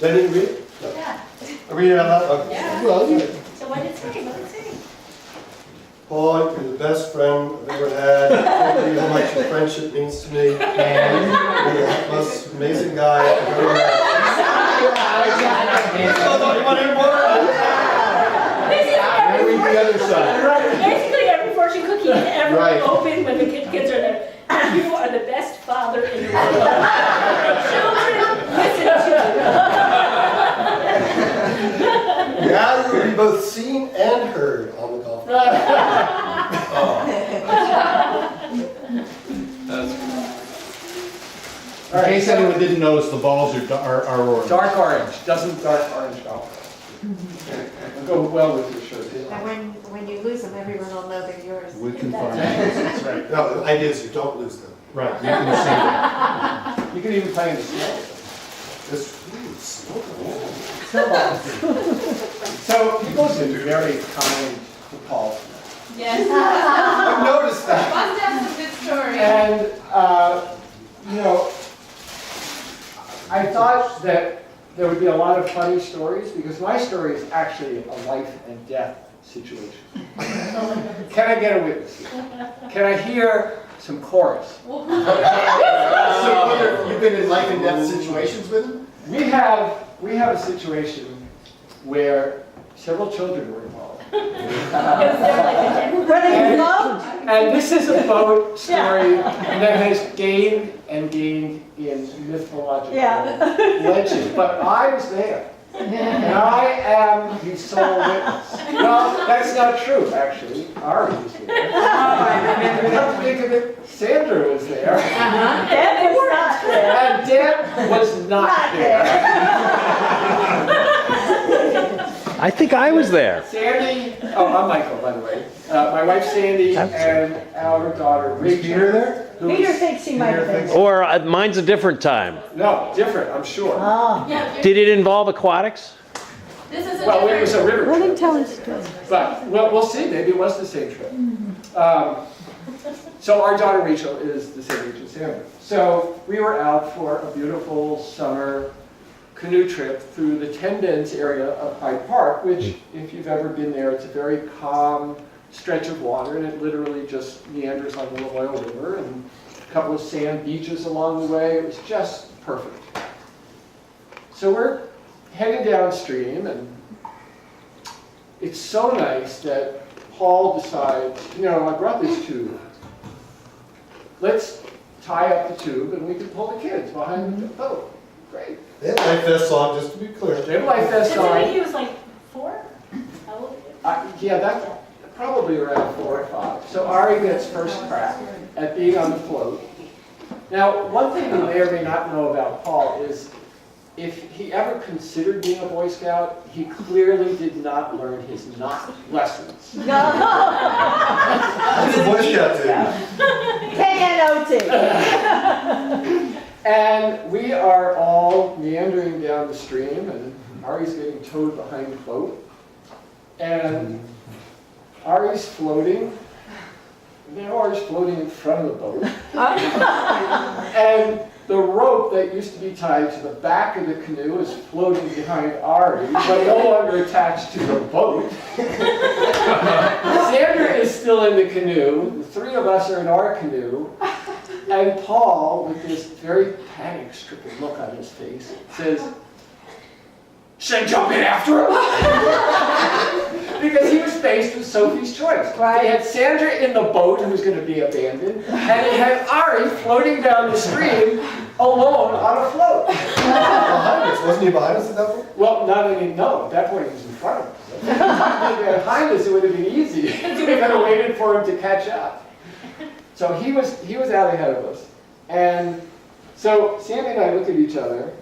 I read it? Yeah. I read it out loud? Okay. Yeah. Well, you- So what did it say? What did it say? Paul, you're the best friend I've ever had. I can't believe how much your friendship means to me. And you're the most amazing guy I've ever met. Now read the other side. Basically, every fortune cookie is ever Right. opened when the kids are there. You are the best father in the world. Children, listen to Now you will be both seen and heard on the golf course. In case anyone didn't notice, the balls are orange. Dark orange, doesn't dark orange golf. It'll go well with your shirt. And when you lose them, everyone will know they're yours. We can find That's right. No, the idea is you don't lose them. Right, you can see You can even play in the snow. This So people have been very kind to Paul. Yes. I've noticed that. Must have some good stories. And, you know, I thought that there would be a lot of funny stories because my story is actually a life and death situation. Can I get a witness? Can I hear some chorus? So you've been in life and death situations with him? We have a situation where several children were involved. And this is a boat story that has gained and gained in mythological legend. But I was there. And I am the sole witness. No, that's not true, actually. Ari was there. Come to think of it, Sandra was there. Deb was not there. And Deb was not there. I think I was there. Sandy, oh, I'm Michael, by the way. My wife Sandy and our daughter Rachel. Peter there? Peter thinks he might have been. Or mine's a different time. No, different, I'm sure. Oh. Yeah, Did it involve aquatics? this is a Well, it was a river Let him trip. tell his story. But we'll see, maybe it was the same trip. So our daughter Rachel is the same age as Sandra. So we were out for a beautiful summer canoe trip through the Tendence area of Hyde Park, which, if you've ever been there, it's a very calm stretch of water, and it literally just meanders like the Oil River, and a couple of sand beaches along the way. It was just perfect. So we're heading downstream, and it's so nice that Paul decides, you know, I brought this tube. Let's tie up the tube, and we can pull the kids behind the boat. Great. They had life vests on, just to be clear. They have life vests on. He was like 4? How old? Yeah, that's probably around 4 or 5. So Ari gets first crack at being on the float. Now, one thing you may or may not know about Paul is if he ever considered being a Boy Scout, he clearly did not learn his knot lessons. That's a Boy Scout dude. K-N-O-T. And we are all meandering down the stream, and Ari's getting towed behind the boat. And Ari's floating. Now Ari's floating in front of the boat. And the rope that used to be tied to the back of the canoe is floating behind Ari, but no longer attached to the boat. Sandra is still in the canoe. The 3 of us are in our canoe. And Paul, with this very panic-stricken look on his face, says, "Should I jump in after him?" Because he was faced with Sophie's choice. He had Sandra in the boat, who was going to be abandoned, and he had Ari floating down the stream alone on a float. Behind us, wasn't he behind us at that point? Well, no, at that point he was in front of us. If he had been behind us, it would have been easy. We could have waited for him to catch up. So he was out ahead of us. And so Sandy and I look at each other,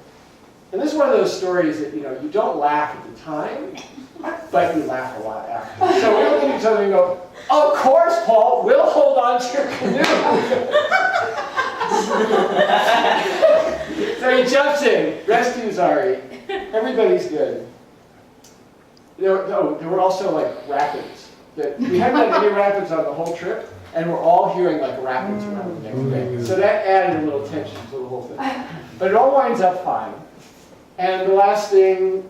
and this is one of those stories that, you know, you don't laugh at the time, but you laugh a lot after. So we look at each other and go, "Of course, Paul, we'll hold on to your canoe." So he jumps in, rescues Ari, Everybody's good. There were also like rapids. We hadn't had any rapids on the whole trip, and we're all hearing like rapids around the next day. So that added a little tension to the whole thing. But it all winds up fine. And the last thing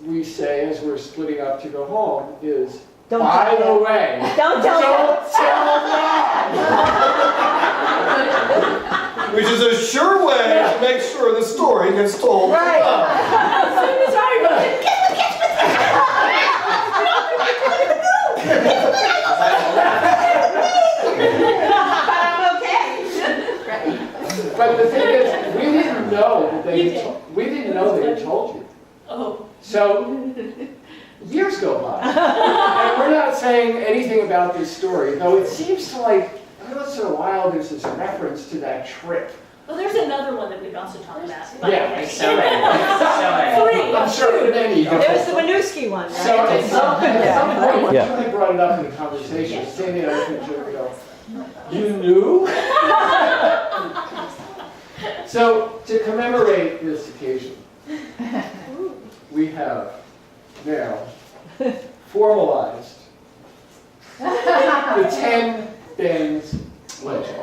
we say as we're splitting up to go home is, by the way, Don't tell Which is a sure way to make sure the story gets told. Right. As soon as I But the thing is, we didn't know that they had told you. Oh. So years go by, and we're not saying anything about this story, though it seems to like every once in a while there's this reference to that trip. Well, there's another one that we've also talked about. Yeah. So many. I'm sure many. There was the Winooski one, right? So at some point, Yeah. somebody brought it up in a conversation. Sandy and I think joke go, you knew? So to commemorate this occasion, we have now formalized the 10 Bends legend.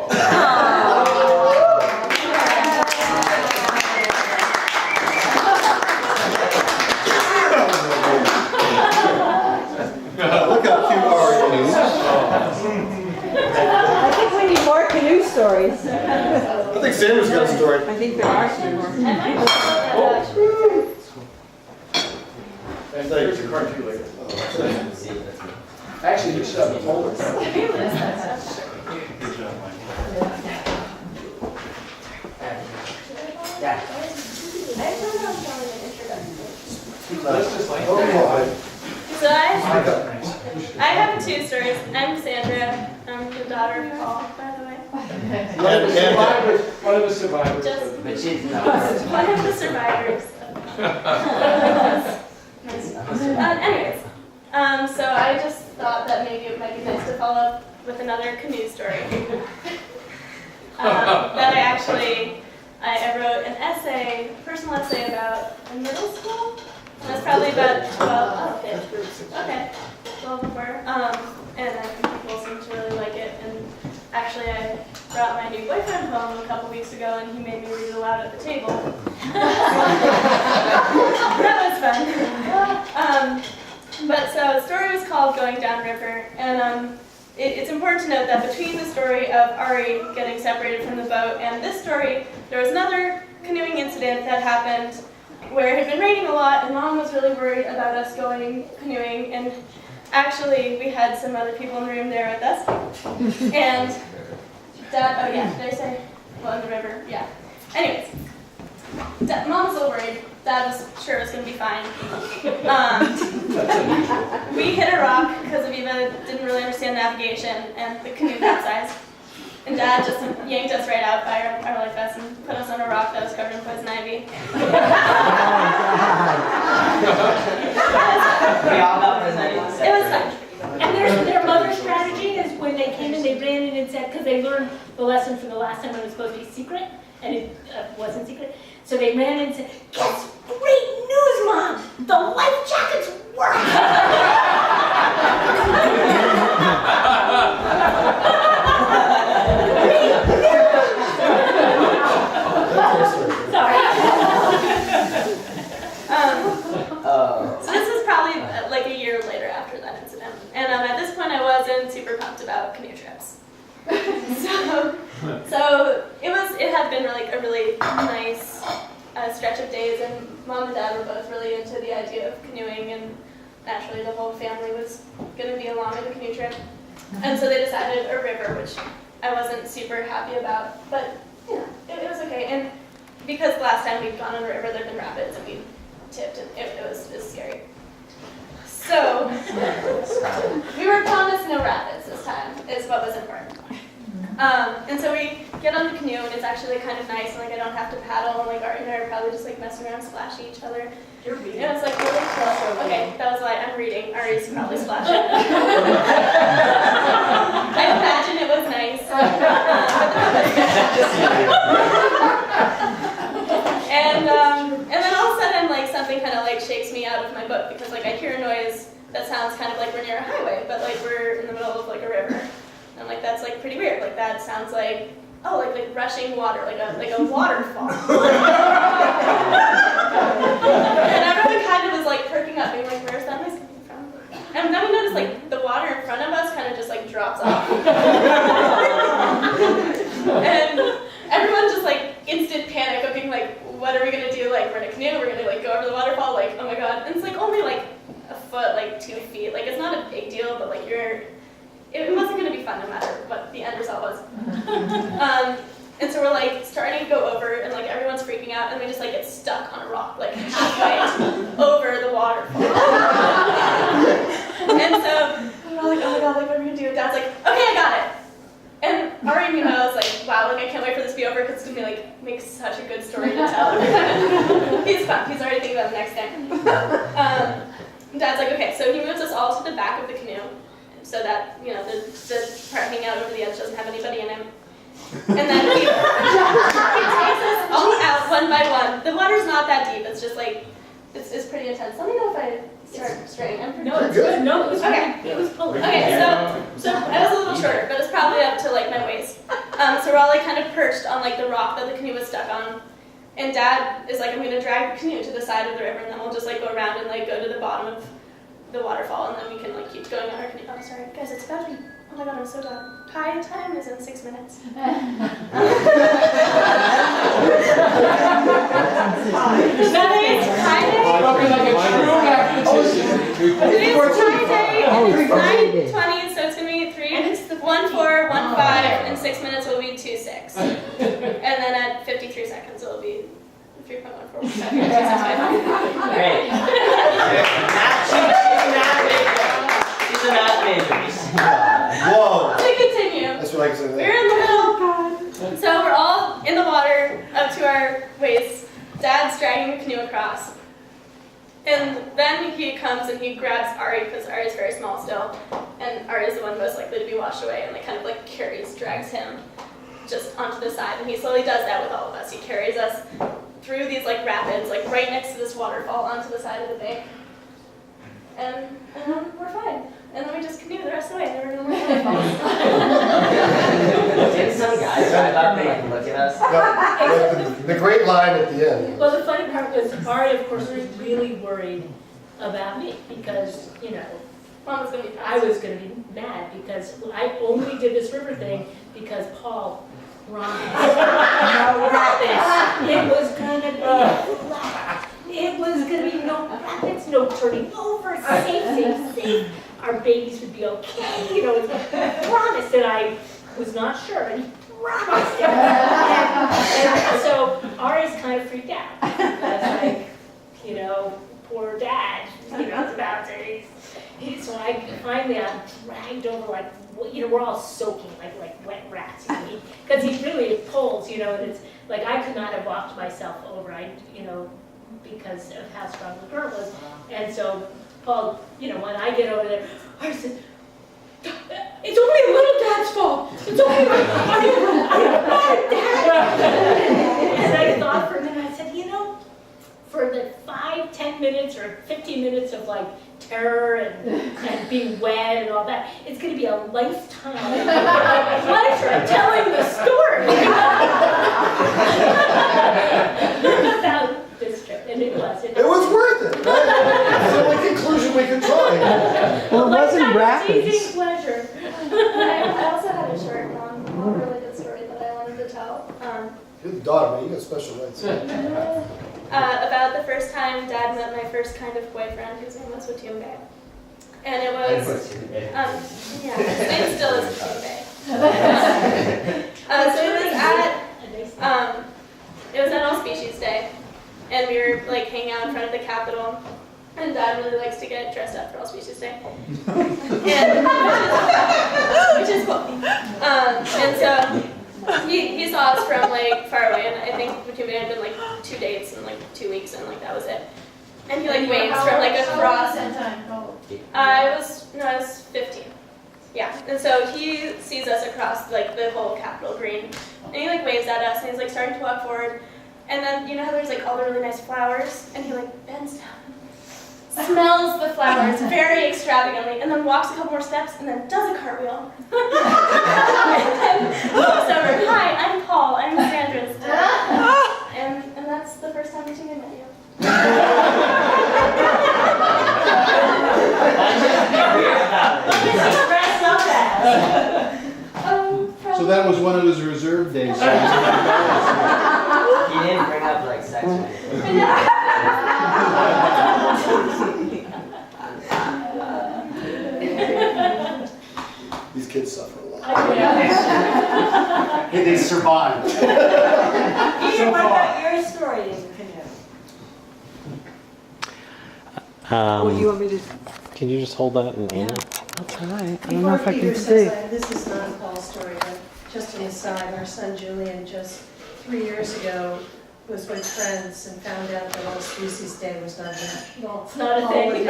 Look how cute Ari is. I think we need more canoe stories. I think Sandra's got a story. I think there are some more. And here's a card too later. Actually, you should have a folder. Let's just like, So I have two stories. I'm Sandra. I'm the daughter of Paul, by the way. One of the survivors. But she's One of the survivors. Anyways, so I just thought that maybe it might be nice to follow up with another canoe story. That I wrote an essay, personal essay about in middle school. And that's probably about 12. Oh, okay. 12 before. And I think people seem to really like it. And actually, I brought my new boyfriend home a couple weeks ago, and he made me read it aloud at the table. That was fun. But so the story was called Going Down River, and it's important to note that between the story of Ari getting separated from the boat and this story, there was another canoeing incident that happened where it had been raining a lot, and Mom was really worried about us going canoeing, and actually we had some other people in the room there with us. And Dad, oh yeah, did I say? Well, in the river, yeah. Anyways, Mom was a little worried. Dad was sure it was going to be fine. We hit a rock because Aviva didn't really understand navigation, and the canoe capsized. And Dad just yanked us right out by our life vest and put us on a rock that was covered in poison ivy. We all got presented. It was fun. And their mother's strategy is when they came in, they ran in and said, because they learned the lesson from the last time when it was supposed to be secret, and it wasn't secret. So they ran in and said, "Guess great news, Mom! The life jackets work!" So this was probably like a year later after that incident. And at this point I wasn't super pumped about canoe trips. So it had been like a really nice stretch of days, and Mom and Dad were both really into the idea of canoeing, and naturally the whole family was going to be along with the canoe trip. And so they decided a river, which I wasn't super happy about, but yeah, it was okay. And because last time we'd gone on the river, there'd been rapids, and we tipped, and it was scary. So we were promised no rapids this time, is what was important. And so we get on the canoe, and it's actually kind of nice, and like I don't have to paddle, and like Ari and I are probably just like messing around, splashing each other. You're reading. And it's like really close. Okay, that was why I'm reading. Ari's probably splashing. I imagine it was nice. And then all of a sudden, like something kind of of my boat because like I hear a noise that sounds kind of like we're near a highway, but like we're in the middle of like a river. And I'm like, that's like pretty weird. Like that sounds like, oh, like rushing water, like a waterfall. And everyone kind of was like perking up, being like, where's that noise coming from? And then we noticed like the water in front of us kind of just like drops off. And everyone just like instant panic of being like, what are we gonna do? Like we're in a canoe, we're gonna like go over the waterfall, like oh my god. And it's like only like a foot, like 2 feet. Like it's not a big deal, but like it wasn't gonna be fun no matter what the end result was. And so we're like starting to go over and like everyone's freaking out and we just like get stuck on a rock like halfway over the waterfall. And so we're all like, oh my god, like what are we gonna do? Dad's like, okay, I got it. And Ari, you know, is like, wow, like I can't wait for this to be over because it's gonna be like make such a good story to tell. He's fun. He's already thinking about the next thing. Dad's like, okay, so he moves us all to the back of the canoe so that you know the part hanging out over the edge doesn't have anybody in it. And then he takes us all out one by one. The water's not that deep. It's just like it's pretty intense. Let me know if I start straying. I'm pretty No, it's good. No, it was okay. It was pulling. Okay, so I was a little shorter, but it's probably up to like my waist. So we're all like kind of perched on like the rock that the canoe was stuck on. And Dad is like, I'm gonna drag the canoe to the side of the river, and then we'll just like go around and like go to the bottom of the waterfall, and then we can like keep going on our canoe. Oh, sorry, guys, it's about to be. Oh my god, I'm so glad. High time is in 6 minutes. Today's high day. Today's high day. It's 9:20, so it's gonna be 1:04, 1:05, in 6 minutes will be 2:06, and then at 53 seconds it'll be 3.14. Great. She's a math major. Whoa. To continue. That's what I can say. We're in the middle. So we're all in the water up to our waists. Dad's dragging the canoe across. And then he comes and he grabs Ari, because Ari is very small still. And Ari is the one most likely to be washed away, and like kind of like drags him just onto the side. And he slowly does that with all of us. He carries us through these like rapids, like right next to this waterfall onto the side of the bank. And then we're fine. And then we just canoe the rest of the way. There were no more waterfalls. Did some guys drive up and like look at us? The great line at the end. Well, the funny part was Ari, of course, was really worried about me because, you know, Mom was gonna be I was going to be mad because I only did this river thing because Paul promised. No rapids. It was going to be flat. It was going to be no rapids, no turning over, safe. Our babies would be okay, you know, it's promised, and I was not sure, but he promised. And so Ari's kind of freaked out. That's like, you know, poor Dad, you know, it's about to. So I'm dragged over, like, you know, we're all soaking like wet rats, because he really pulls, you know, and it's like I could not have walked myself over, you know, because of how strong the current was, and so. Paul, you know, when I get over there, I said, it's only a little Dad's fault. It's only I'm not Dad. And I thought for a minute, I said, you know, for the 5, 10 minutes or 15 minutes of like terror and being wet and all that, it's going to be a lifetime pleasure of telling the story about this trip. And it was. It was worth it, right? That's the only conclusion we could draw. Well, it wasn't rapids. Pleasure. I also had a short, really good story that I wanted to tell. You're the daughter, man. You got special rights. About the first time Dad met my first kind of boyfriend, whose name was Watumbe. And it was, yeah, his name still is Watumbe. So it was at All Species Day. And we were like hanging out in front of the Capitol, and Dad really likes to get dressed up for All Species Day, and, which is cool. And so he saw us from like far away, and I think between had been like 2 dates in like 2 weeks, and like that was it. And he like waves from like across. I was 15. Yeah, and so he sees us across like the whole Capitol Green, and he like waves at us, and he's like starting to walk forward. And then, you know how there's like all the really nice flowers? And he like bends down and smells the flowers very extravagantly, and then walks a couple more steps, and then does a cartwheel. And then looks over, hi, I'm Paul, I'm Sandra's dad. And that's the first time that you met you. Dressed up as. So that was one of his reserve days. So You didn't bring up like sex or anything. These kids suffer a lot. Hey, they survived. Peter, what about your story in the canoe? You want me to? Can you just hold that and aim it? I'll try. I don't know Before if I Peter can says see. that, this is not a Paul story, but just an aside, our son Julian just 3 years ago was with friends and found out that All Species Day was not Well, it's not a thing. It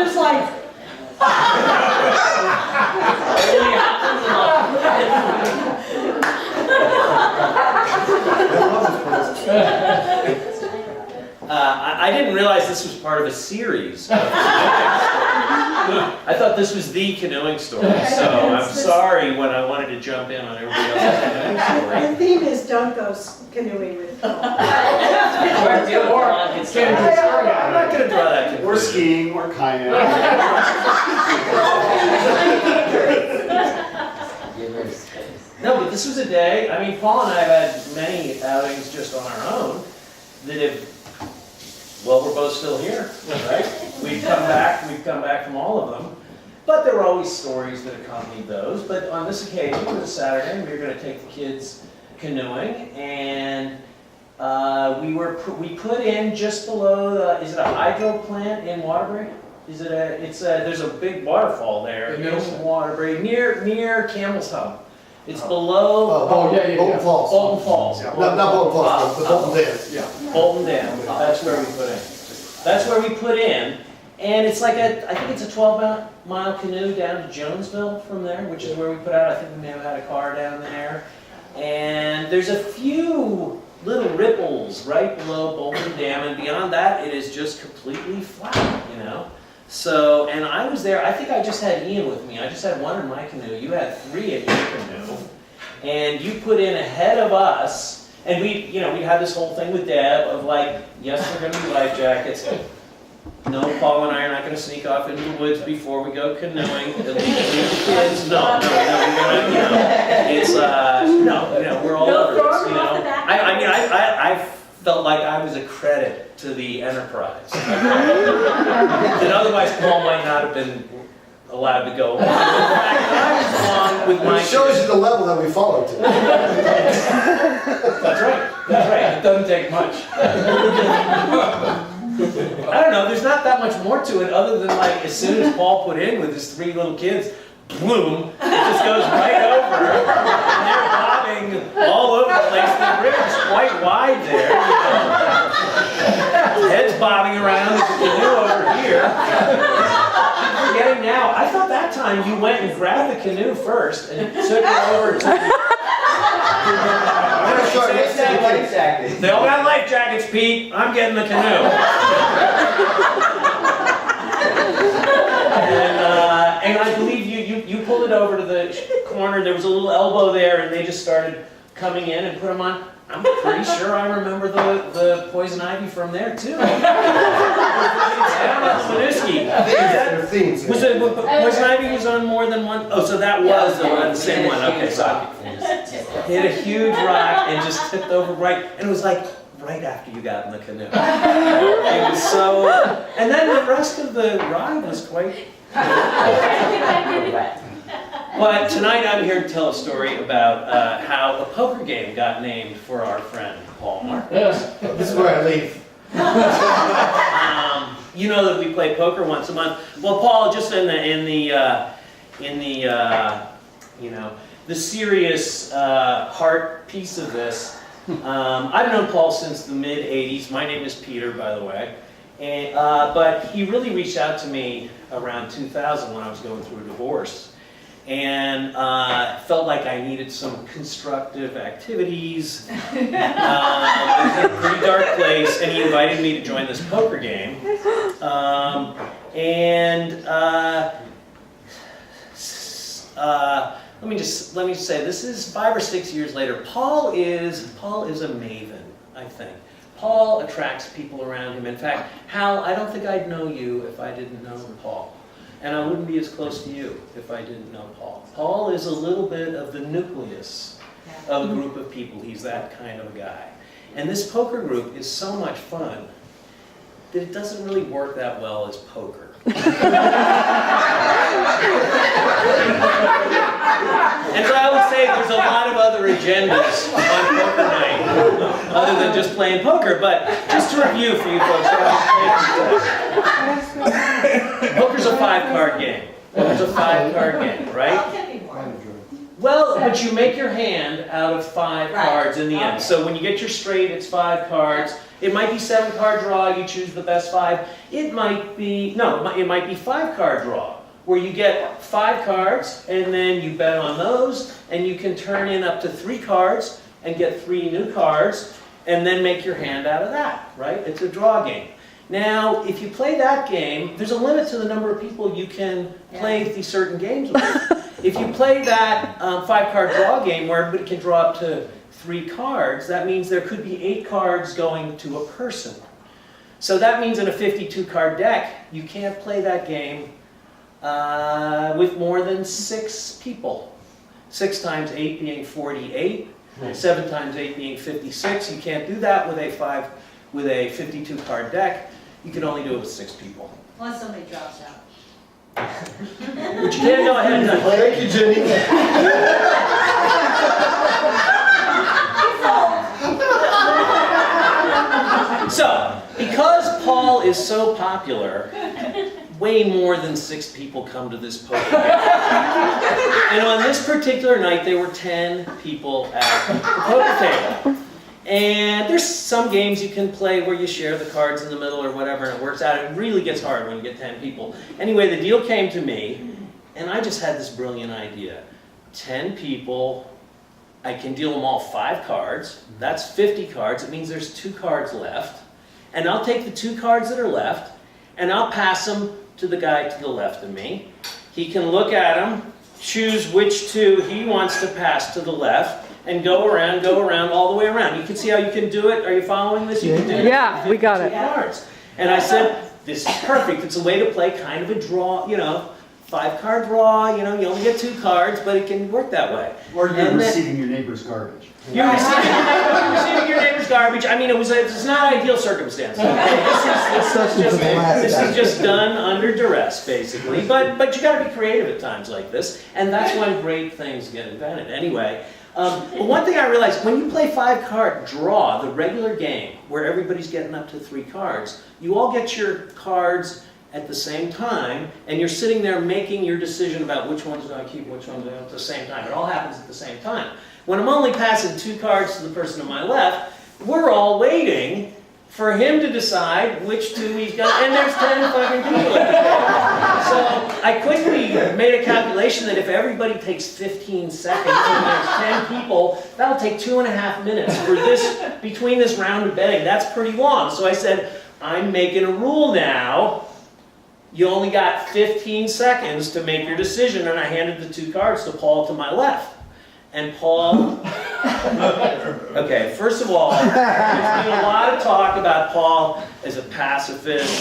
was like, I didn't realize this was part of a series. I thought this was the canoeing story, so I'm sorry when I wanted to jump in on everybody else's canoeing story. the theme is don't go canoeing with Paul. I'm not going to draw that conclusion. Or skiing, or kayaking. No, but this was a day, I mean, Paul and I have had many outings just on our own that have, well, we're both still here, right? We've come back from all of them. But there were always stories that accompanied those. But on this occasion, it was a Saturday, we were going to take the kids canoeing, and we put in just below the, is it a hydro plant in Waterbury? Is it there's a big waterfall there in Waterbury, near Camel's Hub. It's below. Bolton Falls. Bolton Falls. Not Bolton Falls, but Bolton Dam. Yeah. Bolton Dam. That's where we put in. That's where we put in, and it's like I think it's a 12-mile canoe down to Jonesville from there, which is where we put out. I think we may have had a car down there, and there's a few little ripples right below Bolton Dam, and beyond that, it is just completely flat, you know. So, and I was there, I think I just had Ian with me. I just had one in my canoe. You had 3 in your canoe. And you put in ahead of us, and we had this whole thing with Deb of like, yes, there are going to be life jackets. No, Paul and I are not going to sneak off into the woods before we go canoeing. Leave the kids. No, it's, we're all over this, you know. I felt like I was a credit to the enterprise. That otherwise Paul might not have been allowed to go. In fact, I was along with my. It shows you the level that we followed to. That's right. It doesn't take much. I don't know, there's not that much more to it other than like as soon as Paul put in with his 3 little kids, boom, it just goes right over. And they're bobbing all over the place. The river's quite wide there, you know. Head's bobbing around with the canoe over here. I'm forgetting now, I thought that time you went and grabbed the canoe first and took it over to They all got life jackets, Pete. I'm getting the canoe. And I believe you pulled it over to the corner. There was a little elbow there, and they just started coming in and put them on. I'm pretty sure I remember the poison ivy from there too. Down at Winooski. Poison ivy was on more than one. Oh, so that was the same one. Okay, so hit a huge rock and just tipped over right, and it was like right after you got in the canoe. It was so, and then the rest of the ride was quite. But tonight I'm here to tell a story about how a poker game got named for our friend Paul Mark. This is where I leave. You know that we play poker once a month. Well, Paul, just in the serious heart piece of this, I've known Paul since the mid '80s. My name is Peter, by the way. And, but he really reached out to me around 2000 when I was going through a divorce. and felt like I needed some constructive activities. It was a pretty dark place, and he invited me to join this poker game. Let me say, this is 5 or 6 years later. Paul is a maven, I think. Paul attracts people around him. In fact, Hal, I don't think I'd know you if I didn't know Paul. And I wouldn't be as close to you if I didn't know Paul. Paul is a little bit of the nucleus of a group of people. He's that kind of a guy. And this poker group is so much fun that it doesn't really work that well as poker. And so I would say there's a lot of other agendas on poker night other than just playing poker. But just to review for you folks, poker's a 5-card game. Poker's a 5-card game, right? Well, but you make your hand out of 5 cards in the end. So when you get your straight, it's 5 cards. It might be 7-card draw, you choose the best 5. It might be 5-card draw, where you get 5 cards, and then you bet on those, and you can turn in up to 3 cards, and get 3 new cards, and then make your hand out of that, right? It's a draw game. Now, if you play that game, there's a limit to the number of people you can play these certain games with. If you play that 5-card draw game where everybody can draw up to 3 cards, that means there could be 8 cards going to a person. So that means in a 52-card deck, you can't play that game with more than 6 people. 6 times 8 being 48, 7 times 8 being 56. You can't do that with a 52-card deck. You can only do it with 6 people. Unless somebody drops out. But you can't go ahead and... Thank you, Jenny. So, because Paul is so popular, way more than 6 people come to this poker game. And on this particular night, there were 10 people at the poker table. And there's some games you can play where you share the cards in the middle or whatever, and it works out. It really gets hard when you get 10 people. Anyway, the deal came to me, and I just had this brilliant idea. 10 people, I can deal them all 5 cards. That's 50 cards. It means there's 2 cards left. And I'll take the 2 cards that are left, and I'll pass them to the guy to the left of me. He can look at them, choose which 2 he wants to pass to the left, and go around all the way around. You can see how you can do it. Are you following this? You can do it. Yeah, we got it. Cards. And I said, this is perfect. It's a way to play kind of a draw, 5-card draw, you only get 2 cards, but it can work that way. Or you're receiving your neighbor's garbage. You're receiving your neighbor's garbage. I mean, it's not ideal circumstance. This is just done under duress, basically. But you got to be creative at times like this, and that's when great things get invented. Anyway, but one thing I realized, when you play 5-card draw, the regular game, where everybody's getting up to 3 cards, you all get your cards at the same time, and you're sitting there making your decision about which ones do I keep, which ones do I at the same time. It all happens at the same time. When I'm only passing 2 cards to the person on my left, we're all waiting for him to decide which 2 he's got, and there's 10 fucking people at the table. So I quickly made a calculation that if everybody takes 15 seconds and there's 10 people, that'll take 2.5 minutes for between this round of betting. That's pretty long. So I said, I'm making a rule now. You only got 15 seconds to make your decision, and I handed the 2 cards to Paul to my left. And Paul, okay, first of all, there's been a lot of talk about Paul as a pacifist,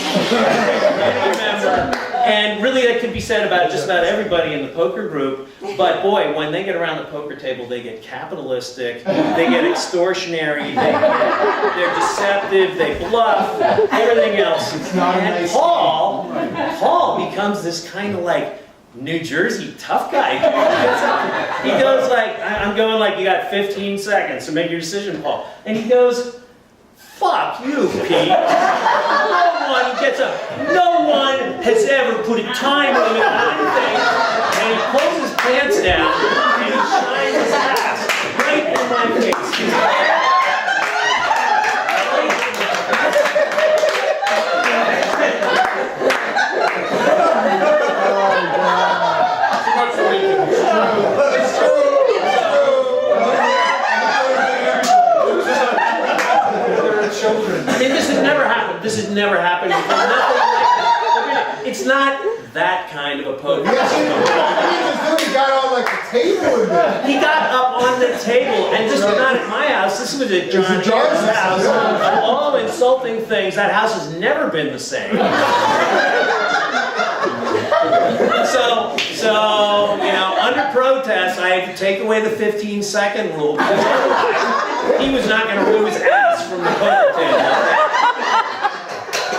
and really that could be said about just about everybody in the poker group, but boy, when they get around the poker table, they get capitalistic, they get extortionary, they're deceptive, they bluff, everything else. And Paul becomes this kind of like New Jersey tough guy. He goes like, I'm going like, you got 15 seconds to make your decision, Paul. And he goes, fuck you, Pete. No one has ever put a time limit on anything. And he pulls his pants down and he shines his ass right in my face. never happened before. Nothing like it. It's not that kind of a poker. He got on like the table in there. He got up on the table, and this was not at my house. This was at John John's house. Of all insulting things, that house has never been the same. So you know, under protest, I had to take away the 15-second rule because otherwise he was not going to rue his ass from the poker table.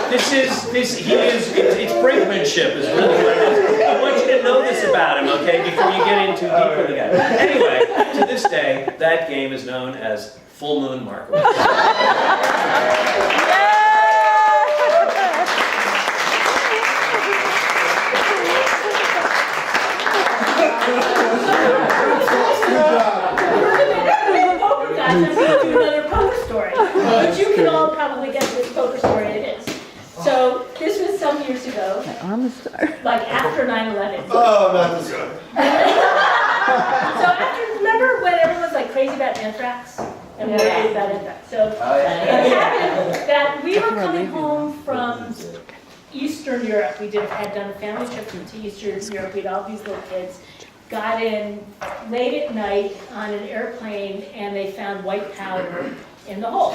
It's brinkmanship is really what it is. I want you to know this about him, okay, before you get in too deep with the guy. Anyway, to this day, that game is known as Full Moon Markowitz. Poker guys, I'm going to do another poker story, but you can all probably guess which poker story it is. So this was some years ago, like after 9/11. Oh, not this one. So remember when everyone was like crazy about anthrax? And worried about anthrax. So it happened that we were coming home from Eastern Europe. We had done a family trip to Eastern Europe. We had all these little kids. Got in late at night on an airplane, and they found white powder in the hole.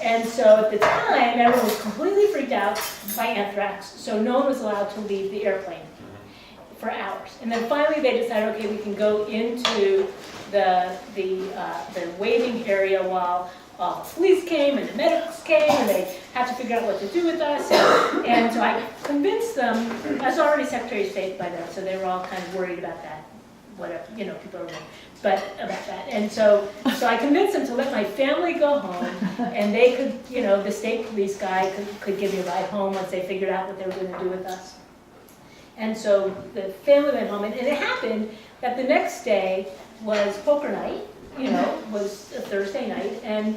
And so at the time, everyone was completely freaked out by anthrax, so no one was allowed to leave the airplane for hours. And then finally they decided, okay, we can go into the waiting area while the police came and the medics came, and they had to figure out what to do with us. And so I convinced them, I was already Secretary of State by then, so they were all kind of worried about that, whatever, you know, people are worried, but about that. And so I convinced them to let my family go home, and they could, you know, the state police guy could give me a ride home once they figured out what they were going to do with us. And so the family went home, and it happened that the next day was poker night, you know, was a Thursday night, and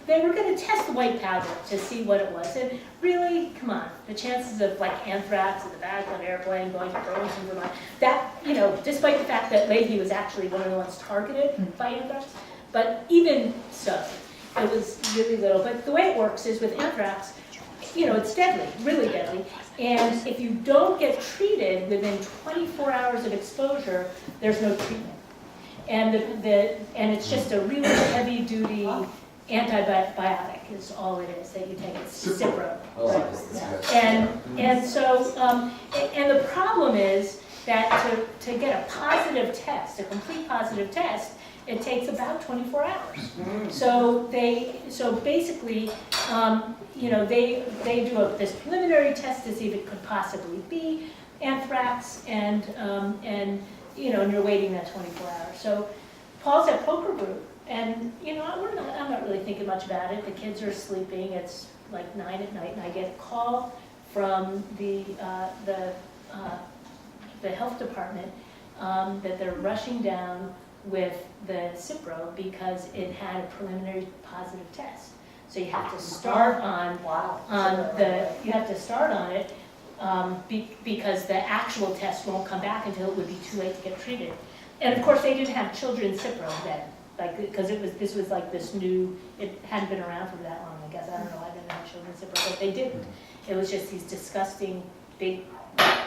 they were going to test the white powder to see what it was. And really, come on, the chances of like anthrax in the back of an airplane going to Burlington, Vermont, that, you know, despite the fact that Leahy was actually one of the ones targeted by anthrax, but even so, it was really little. But the way it works is with anthrax, you know, it's deadly, really deadly. And if you don't get treated within 24 hours of exposure, there's no treatment. And it's just a really heavy-duty antibiotic is all it is that you take. It's Cipro. And so the problem is that to get a positive test, a complete positive test, it takes about 24 hours. So basically, you know, they do this preliminary test to see if it could possibly be anthrax, and you know, and you're waiting that 24 hours. So Paul's at poker group, and you know, I'm not really thinking much about it. The kids are sleeping. It's like 9 at night, and I get a call from the health department that they're rushing down with the Cipro because it had a preliminary positive test. So you have to start on it because the actual test won't come back until it would be too late to get treated. And of course, they didn't have children's Cipro then, like because this was like this new. It hadn't been around for that long, I guess. I don't know. I didn't have children's Cipro, but they didn't. It was just these disgusting big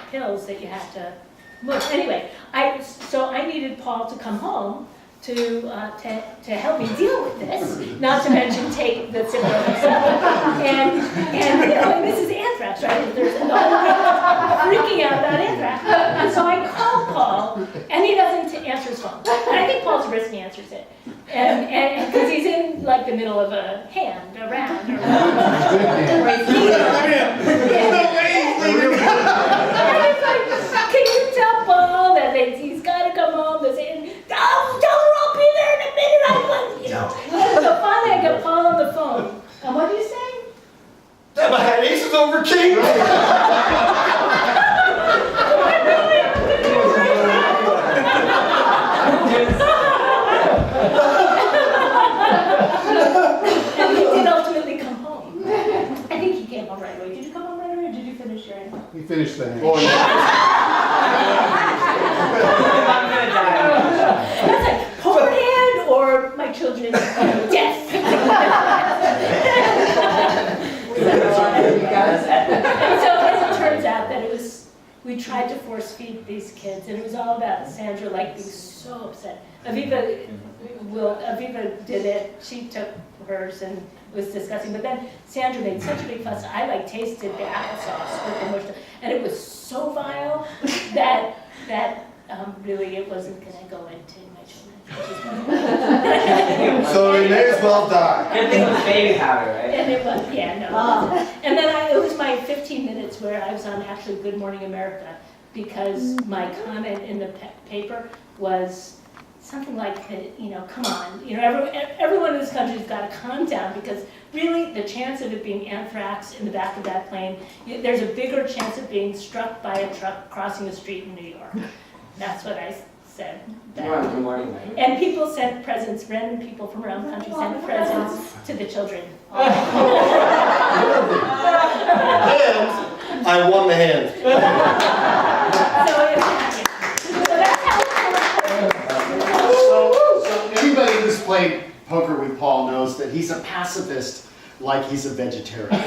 pills that you have to move. Anyway, so I needed Paul to come home to help me deal with this, not to mention take the Cipro and you know, and this is anthrax, right? There's the whole freaking out about anthrax. And so I call Paul, and he doesn't answer his phone. And I think Paul's risk answers it, and because he's in like the middle of a round, or can you tell Paul that he's got to come home? Tell her I'll be there in a minute. You know. So finally I got Paul on the phone. And what do you say? That my had aces over king. And he did ultimately come home. I think he came home right away. Did you come home right away, or did you finish your hand? We finished the hand. That's like poker hand or my children's death. And so as it turns out that we tried to force feed these kids, and it was all about Sandra like being so upset. Aviva did it, she took hers and it was disgusting, but then Sandra made such a big fuss. I like tasted the applesauce with the mush, and it was so vile that really it wasn't gonna go into my children. So we may as well die. Good thing it was baby powder, right? And it was, yeah, no. And then it was my 15 minutes where I was on actually Good Morning America, because my comment in the paper was something like, come on, everyone in this country has got to calm down, because really the chance of it being anthrax in the back of that plane, there's a bigger chance of being struck by a truck crossing a street in New York. That's what I said. Good morning, right? And people sent presents, random people from around the country sent presents to the children. Hands, I won the hands. So anybody who's played poker with Paul knows that he's a pacifist like he's a vegetarian.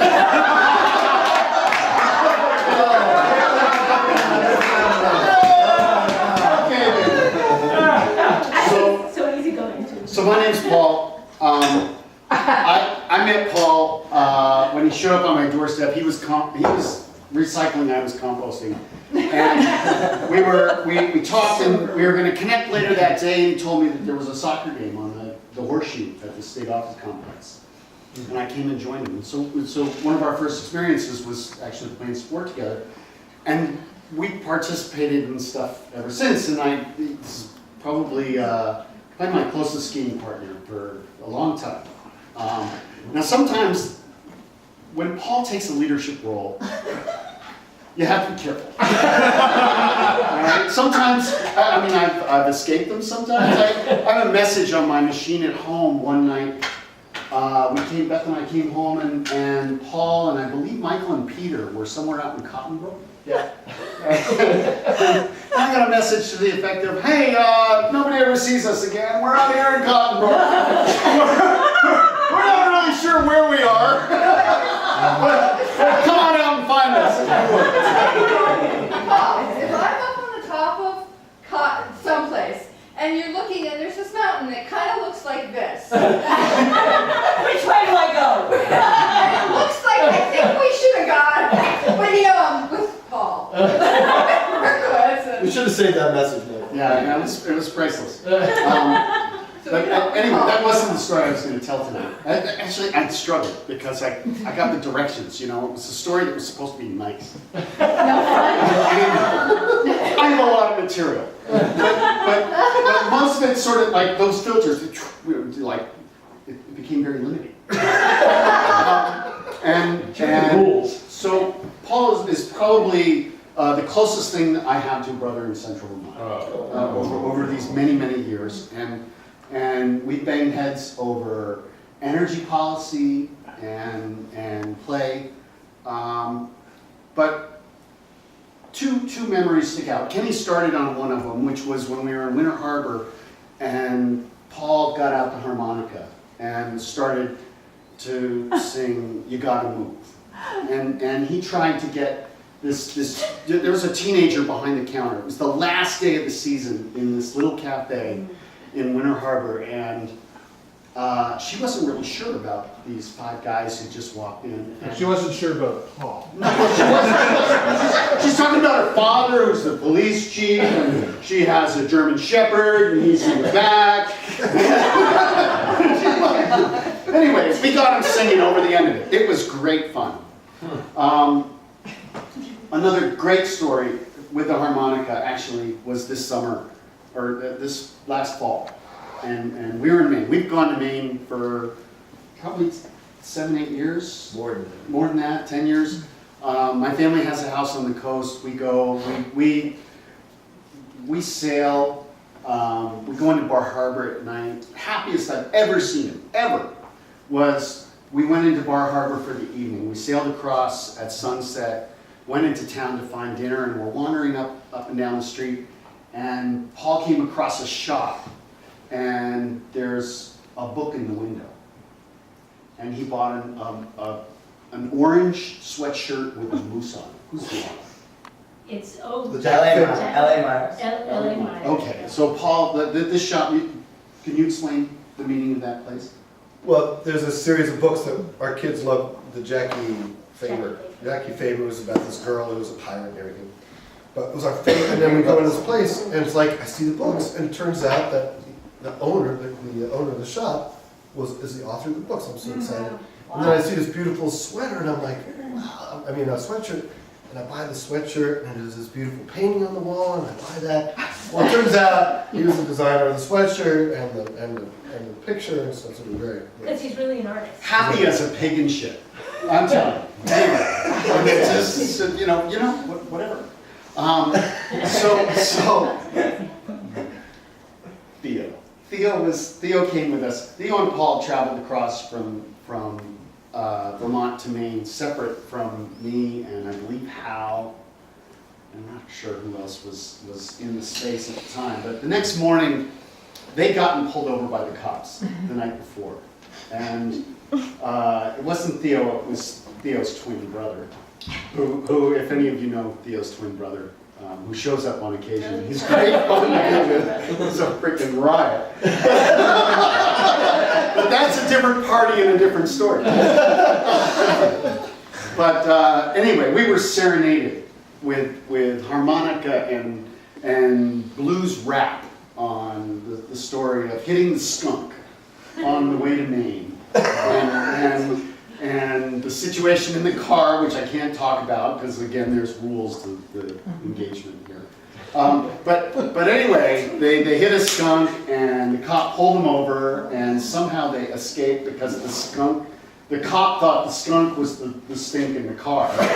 So easy going too. So my name's Paul. I met Paul when he showed up on my doorstep. He was recycling, I was composting. And we talked, and we were going to connect later that day, and he told me that there was a soccer game on the Horseshoe at the state office complex. And I came and joined him. And so one of our first experiences was actually playing sport together. And we participated in stuff ever since, and this is probably my closest skiing partner for a long time. Now sometimes when Paul takes a leadership role, you have to be careful. All right? Sometimes, I've escaped them sometimes. I have a message on my machine at home one night. Beth and I came home, and Paul and I believe Michael and Peter were somewhere out in Cottonbrook. Yeah. I got a message to the effect of, hey, nobody ever sees us again. We're out here in Cottonbrook. We're not really sure where we are. But come on out and find us. If I'm up on the top of someplace, and you're looking and there's this mountain that kind of looks like this. Which way do I go? And it looks like I think we should have gone, but I'm with Paul. We should have saved that message, man. Yeah, it was priceless. But anyway, that wasn't the story I was going to tell tonight. Actually, I struggled because I got the directions. It was a story that was supposed to be nice. I have a lot of material, but most of it sort of like those filters. It became very limiting. And so Paul is probably the closest thing that I have to a brother in Central Vermont over these many years, and we banged heads over energy policy and play, but two memories stick out. Kenny started on one of them, which was when we were in Winter Harbor, and Paul got out the harmonica and started to sing "You Gotta Move," and he tried to get this. There was a teenager behind the counter. It was the last day of the season in this little cafe in Winter Harbor, and she wasn't really sure about these 5 guys who just walked in. She wasn't sure about Paul. No, she wasn't. She's talking about her father, who's the police chief, and she has a German Shepherd, and he's in the back. Anyways, we got him singing over the end of it. It was great fun. Another great story with the harmonica actually was this summer, or this last fall, and we were in Maine. We've gone to Maine for probably 7-8 years. More than that, 10 years. My family has a house on the coast. We go, we sail. We go into Bar Harbor at night. Happiest I've ever seen him, ever, was we went into Bar Harbor for the evening. We sailed across at sunset, went into town to find dinner, and we're wandering up and down the street. And Paul came across a shop, and there's a book in the window. And he bought an an orange sweatshirt with a moose on it. Who's the one? It's, oh. The LA Myers. LA Myers. Okay, so Paul, this shop, can you explain the meaning of that place? Well, there's a series of books that our kids love, the Jackie Faber. Jackie Faber was about this girl who was a pirate and everything. But it was our favorite, and then we go in this place, and it's like, I see the books, and it turns out that the owner of the shop is the author of the books. I'm so excited. And then I see this beautiful sweater, and I'm like, wow, I mean, a sweatshirt. And I buy the sweatshirt, and there's this beautiful painting on the wall, and I buy that. Well, it turns out he was the designer of the sweatshirt and the picture, and so it's very. Because he's really an artist. Happy as a pig in shit. I'm telling you. Anyway, it's just, you know, whatever. So Theo came with us. Theo and Paul traveled across from Vermont to Maine, separate from me and I believe Hal. I'm not sure who else was in the space at the time, but the next morning they'd gotten pulled over by the cops the night before. And it wasn't Theo, it was Theo's twin brother, who, if any of you know Theo's twin brother, who shows up on occasion. He's great fun to be with. It's a freaking riot. But that's a different party and a different story. But anyway, we were serenaded with harmonica and blues rap on the story of hitting the skunk on the way to Maine. And the situation in the car, which I can't talk about because again, there's rules to the engagement here. But anyway, they hit a skunk and the cop pulled them over and somehow they escaped because the cop thought the skunk was the stink in the car. And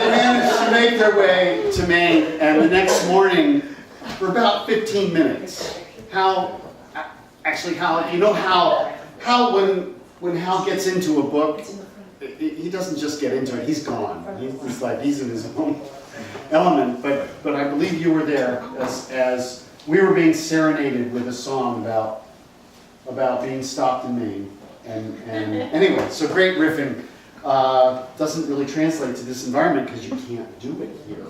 they managed to make their way to Maine and the next morning for about 15 minutes. Actually, Hal, you know Hal, when Hal gets into a book, he doesn't just get into it, he's gone. He's like, he's in his own element. But I believe you were there as we were being serenaded with a song about being stopped in Maine. And anyway, so great riffing. Doesn't really translate to this environment because you can't do it here.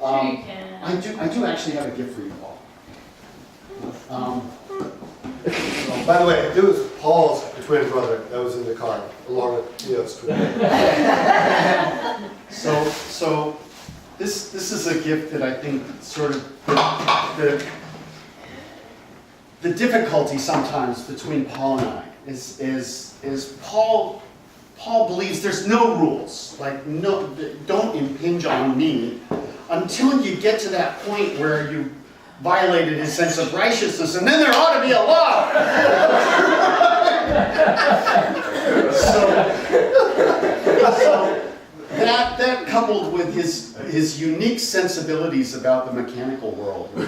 You can. I do actually have a gift for you, Paul. By the way, it was Paul's twin brother that was in the car, along with Theo's twin brother. So this is a gift that I think sort of the difficulty sometimes between Paul and I is Paul believes there's no rules, like no, don't impinge on me until you get to that point where you violated his sense of righteousness, and then there ought to be a law. so that coupled with his unique sensibilities about the mechanical world, or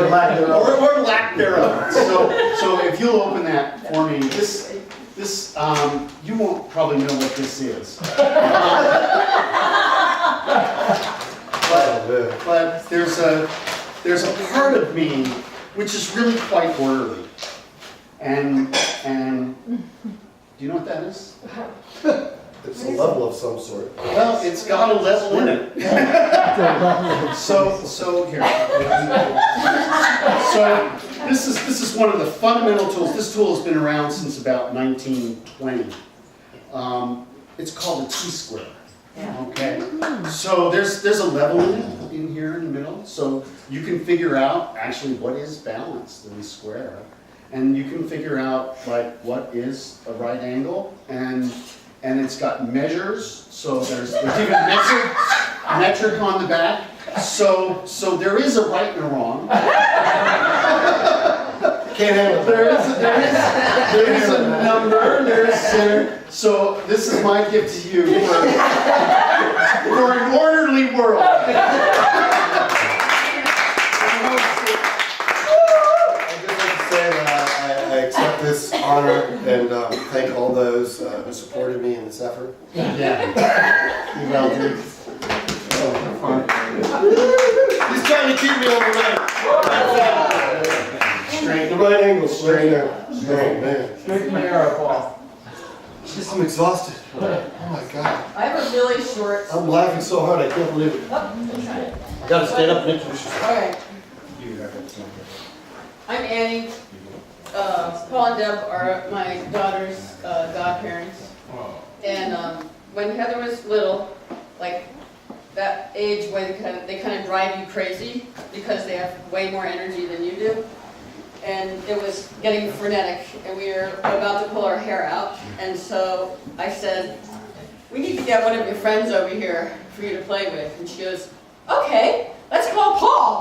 lack thereof. So if you'll open that for me, this you won't probably know what this is. But there's a part of me which is really quite orderly, and do you know what that is? It's a level of some sort. Well, it's got a level in it. So here. So this is one of the fundamental tools. This tool has been around since about 1920. It's called a T-square. Okay, so there's a level in here in the middle, so you can figure out actually what is balanced in the square, and you can figure out like what is a right angle, and it's got measures, so there's even metric on the back, so there is a right and a wrong. Can't handle it. There is a number, there's center. So this is my gift to you for an orderly world. I'd just like to say that I accept this honor and thank all those who supported me in this effort. Yeah. You well did. He's trying to keep me on the road. straight, the right angle, straight there. Oh, man. Straighten the arrow, Paul. I'm exhausted. Oh my God. I have a really short. I'm laughing so hard I can't believe it. Gotta stand up and introduce yourself. Okay. I'm Annie. Paul and Deb are my daughter's godparents. And when Heather was little, like that age when they kind of drive you crazy because they have way more energy than you do. And it was getting frenetic, and we were about to pull our hair out. And so I said, we need to get one of your friends over here for you to play with. And she goes, okay, let's call Paul.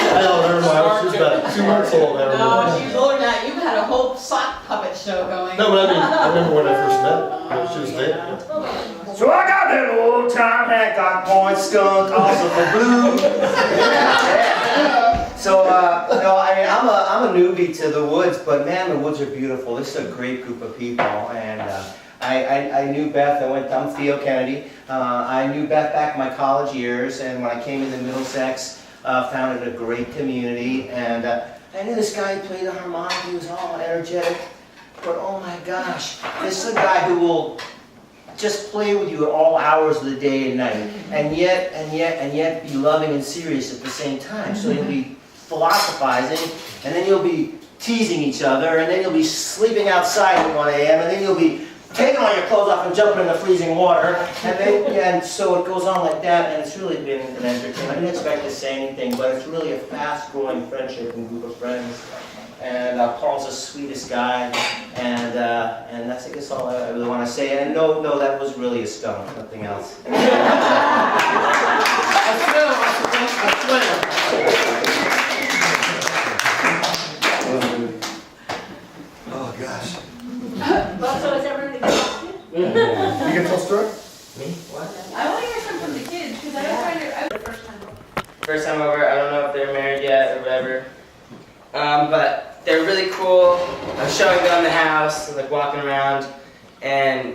I know, never mind. She's about 2 months old. No, she's older than that. You had a whole sock puppet show going. No, but I mean, I remember when I first met her. She was there. So I got that old time Hancock Point skunk, also for blue. So, no, I mean, I'm a newbie to the woods, but man, the woods are beautiful. This is a great group of people, and I knew Beth. I'm Theo Kennedy. I knew Beth back in my college years, and when I came into Middlesex, founded a great community, and I knew this guy who played the harmonica. He was all energetic, but oh my gosh, this is a guy who will just play with you at all hours of the day and night, and yet be loving and serious at the same time. So you'll be philosophizing, and then you'll be teasing each other, and then you'll be sleeping outside at 1 a.m., and then you'll be taking all your clothes off and jumping in the freezing water, and so it goes on like that, and it's really been an entertainment. I didn't expect to say anything, but it's really a fast-growing friendship and group of friends. And Paul's the sweetest guy, and that's I guess all I really want to say. And no, that was really a stone, nothing else. Oh gosh. Well, so is everybody exhausted? You get told story? Me? What? I want to hear some from the kids because I was trying to. First time over, I don't know if they're married yet or whatever. But they're really cool. I'm showing them the house, like walking around, and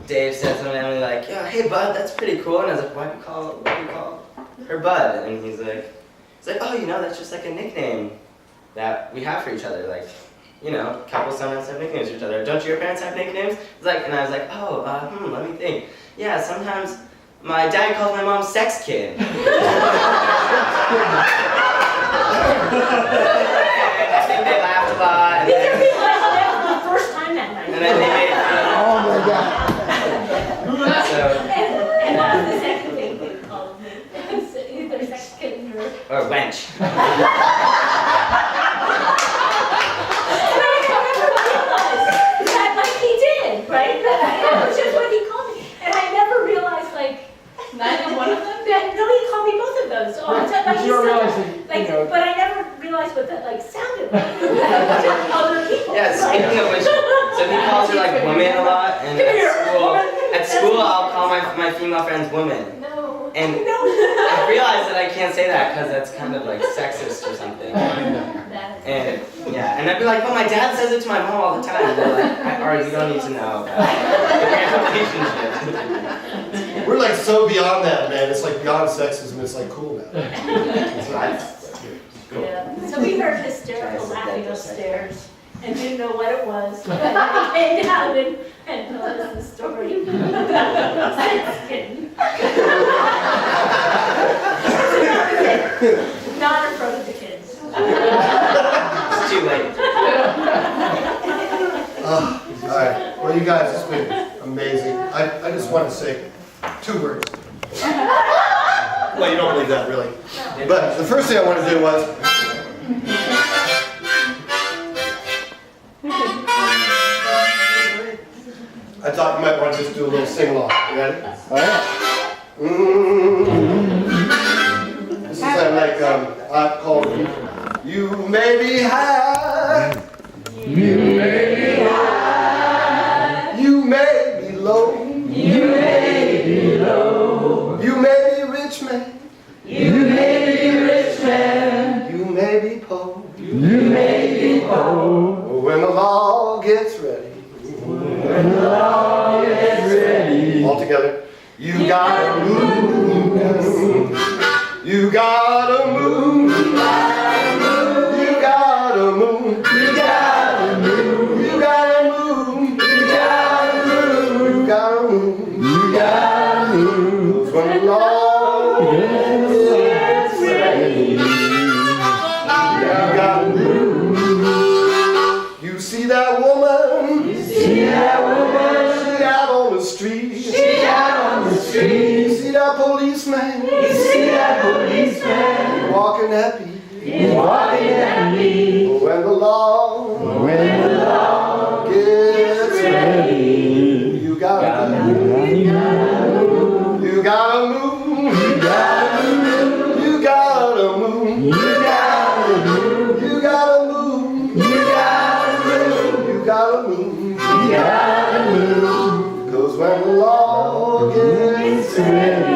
Dave said something to Emily like, "Yeah, hey Bud, that's pretty cool." And I was like, "Why do you call her Bud?" And he's like, "Oh, you know, that's just like a nickname that we have for each other. Like, you know, couples sometimes have nicknames for each other. Don't your parents have nicknames?" It's like, and I was like, "Oh, let me think. Yeah, sometimes my dad calls my mom Sex Kid." I think they laughed a lot. And then, for the first time that night. And then they made fun of Oh my God. And the second thing they called me, either sex kid or wench. And I never realized that, like, he did, right? That was just what he called me. And I never realized, like, Neither one of them? No, he called me both of those all the time. Like, But you don't realize that, like, you know. but I never realized what that, like, sounded like. Just other people. Yeah, speaking of which, so he calls her like woman a lot, and Come here, woman. at school I'll call my female friends woman. No. And No. I realize that I can't say that because that's kind of like sexist or something. And yeah, and I'd be like, "Well, my dad says it to my mom all the time." And they're like, "All right, you don't need to know about the relationship." We're like so beyond that, man. It's like beyond sexism. It's like cool now. It's like, cool. Yeah. So we heard hysterical laughing upstairs and didn't know what it was. And then he came down and told us the story about sex kid. Not in front of the kids. It's too late. All right. Well, you guys, it's been amazing. I just want to say 2 words. Well, you don't believe that, really. But the first thing I want to do was... I thought you might want to just do a little sing-along. You ready? All right? This is like hot, cold. You may be high. You may be high. You may be low. You may be low. You may be rich man. You may be rich man. You may be poor. You may be poor. When the law gets ready. When the law All together. You gotta move. You gotta move. You gotta move. You gotta move. You gotta move. You gotta move. You gotta move. You gotta move. You gotta move. When the Lord gets ready, you gotta move. You see that woman? You see that woman? She out on the street. She out on the street. You see that policeman? You see that policeman? Walking happy. He's walking happy. When the Lord gets ready, you gotta move. You gotta move. You gotta move. You gotta move. You gotta move. You gotta move. You gotta move. You gotta move. You gotta move. 'Cause when the Lord gets ready,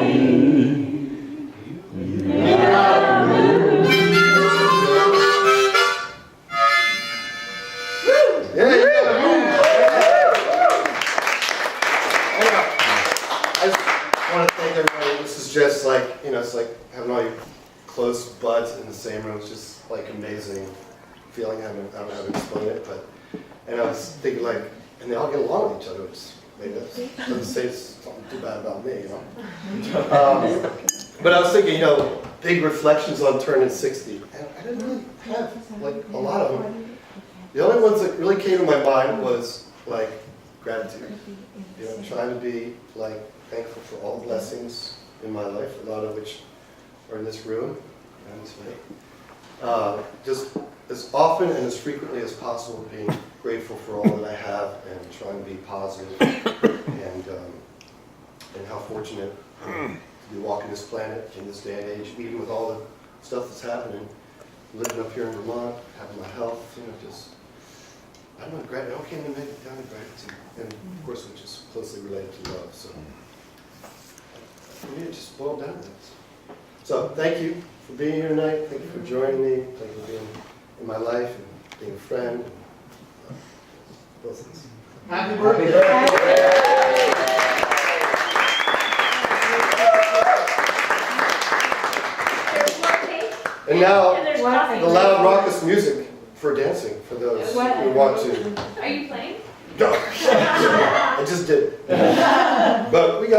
you gotta move. Yeah, you gotta move. Anyway, I just want to thank everybody. This is just like, it's like having all your close buds in the same room. It's just like amazing feeling. I don't know how to explain it, but, and I was thinking like, and they all get along with each other, which maybe that doesn't say something too bad about me, But I was thinking, big reflections on turning 60. And I didn't really have like a lot of them. The only ones that really came to my mind was like gratitude. Trying to be like thankful for all the blessings in my life, a lot of which are in this room, and this way. Just as often and as frequently as possible, being grateful for all that I have and trying to be positive, and how fortunate to be walking this planet in this day and age, even with all the stuff that's happening, living up here in Vermont, having my health, just, I don't know, gratitude. How can I make it down to gratitude? And of course, which is closely related to love. So for me, it just boiled down to that. So thank you for being here tonight. Thank you for joining me. Thank you for being in my life and being a friend. Blessings. Happy birthday. And now, the loud raucous music for dancing, for those who want to. Are you playing? No, I just did. But we got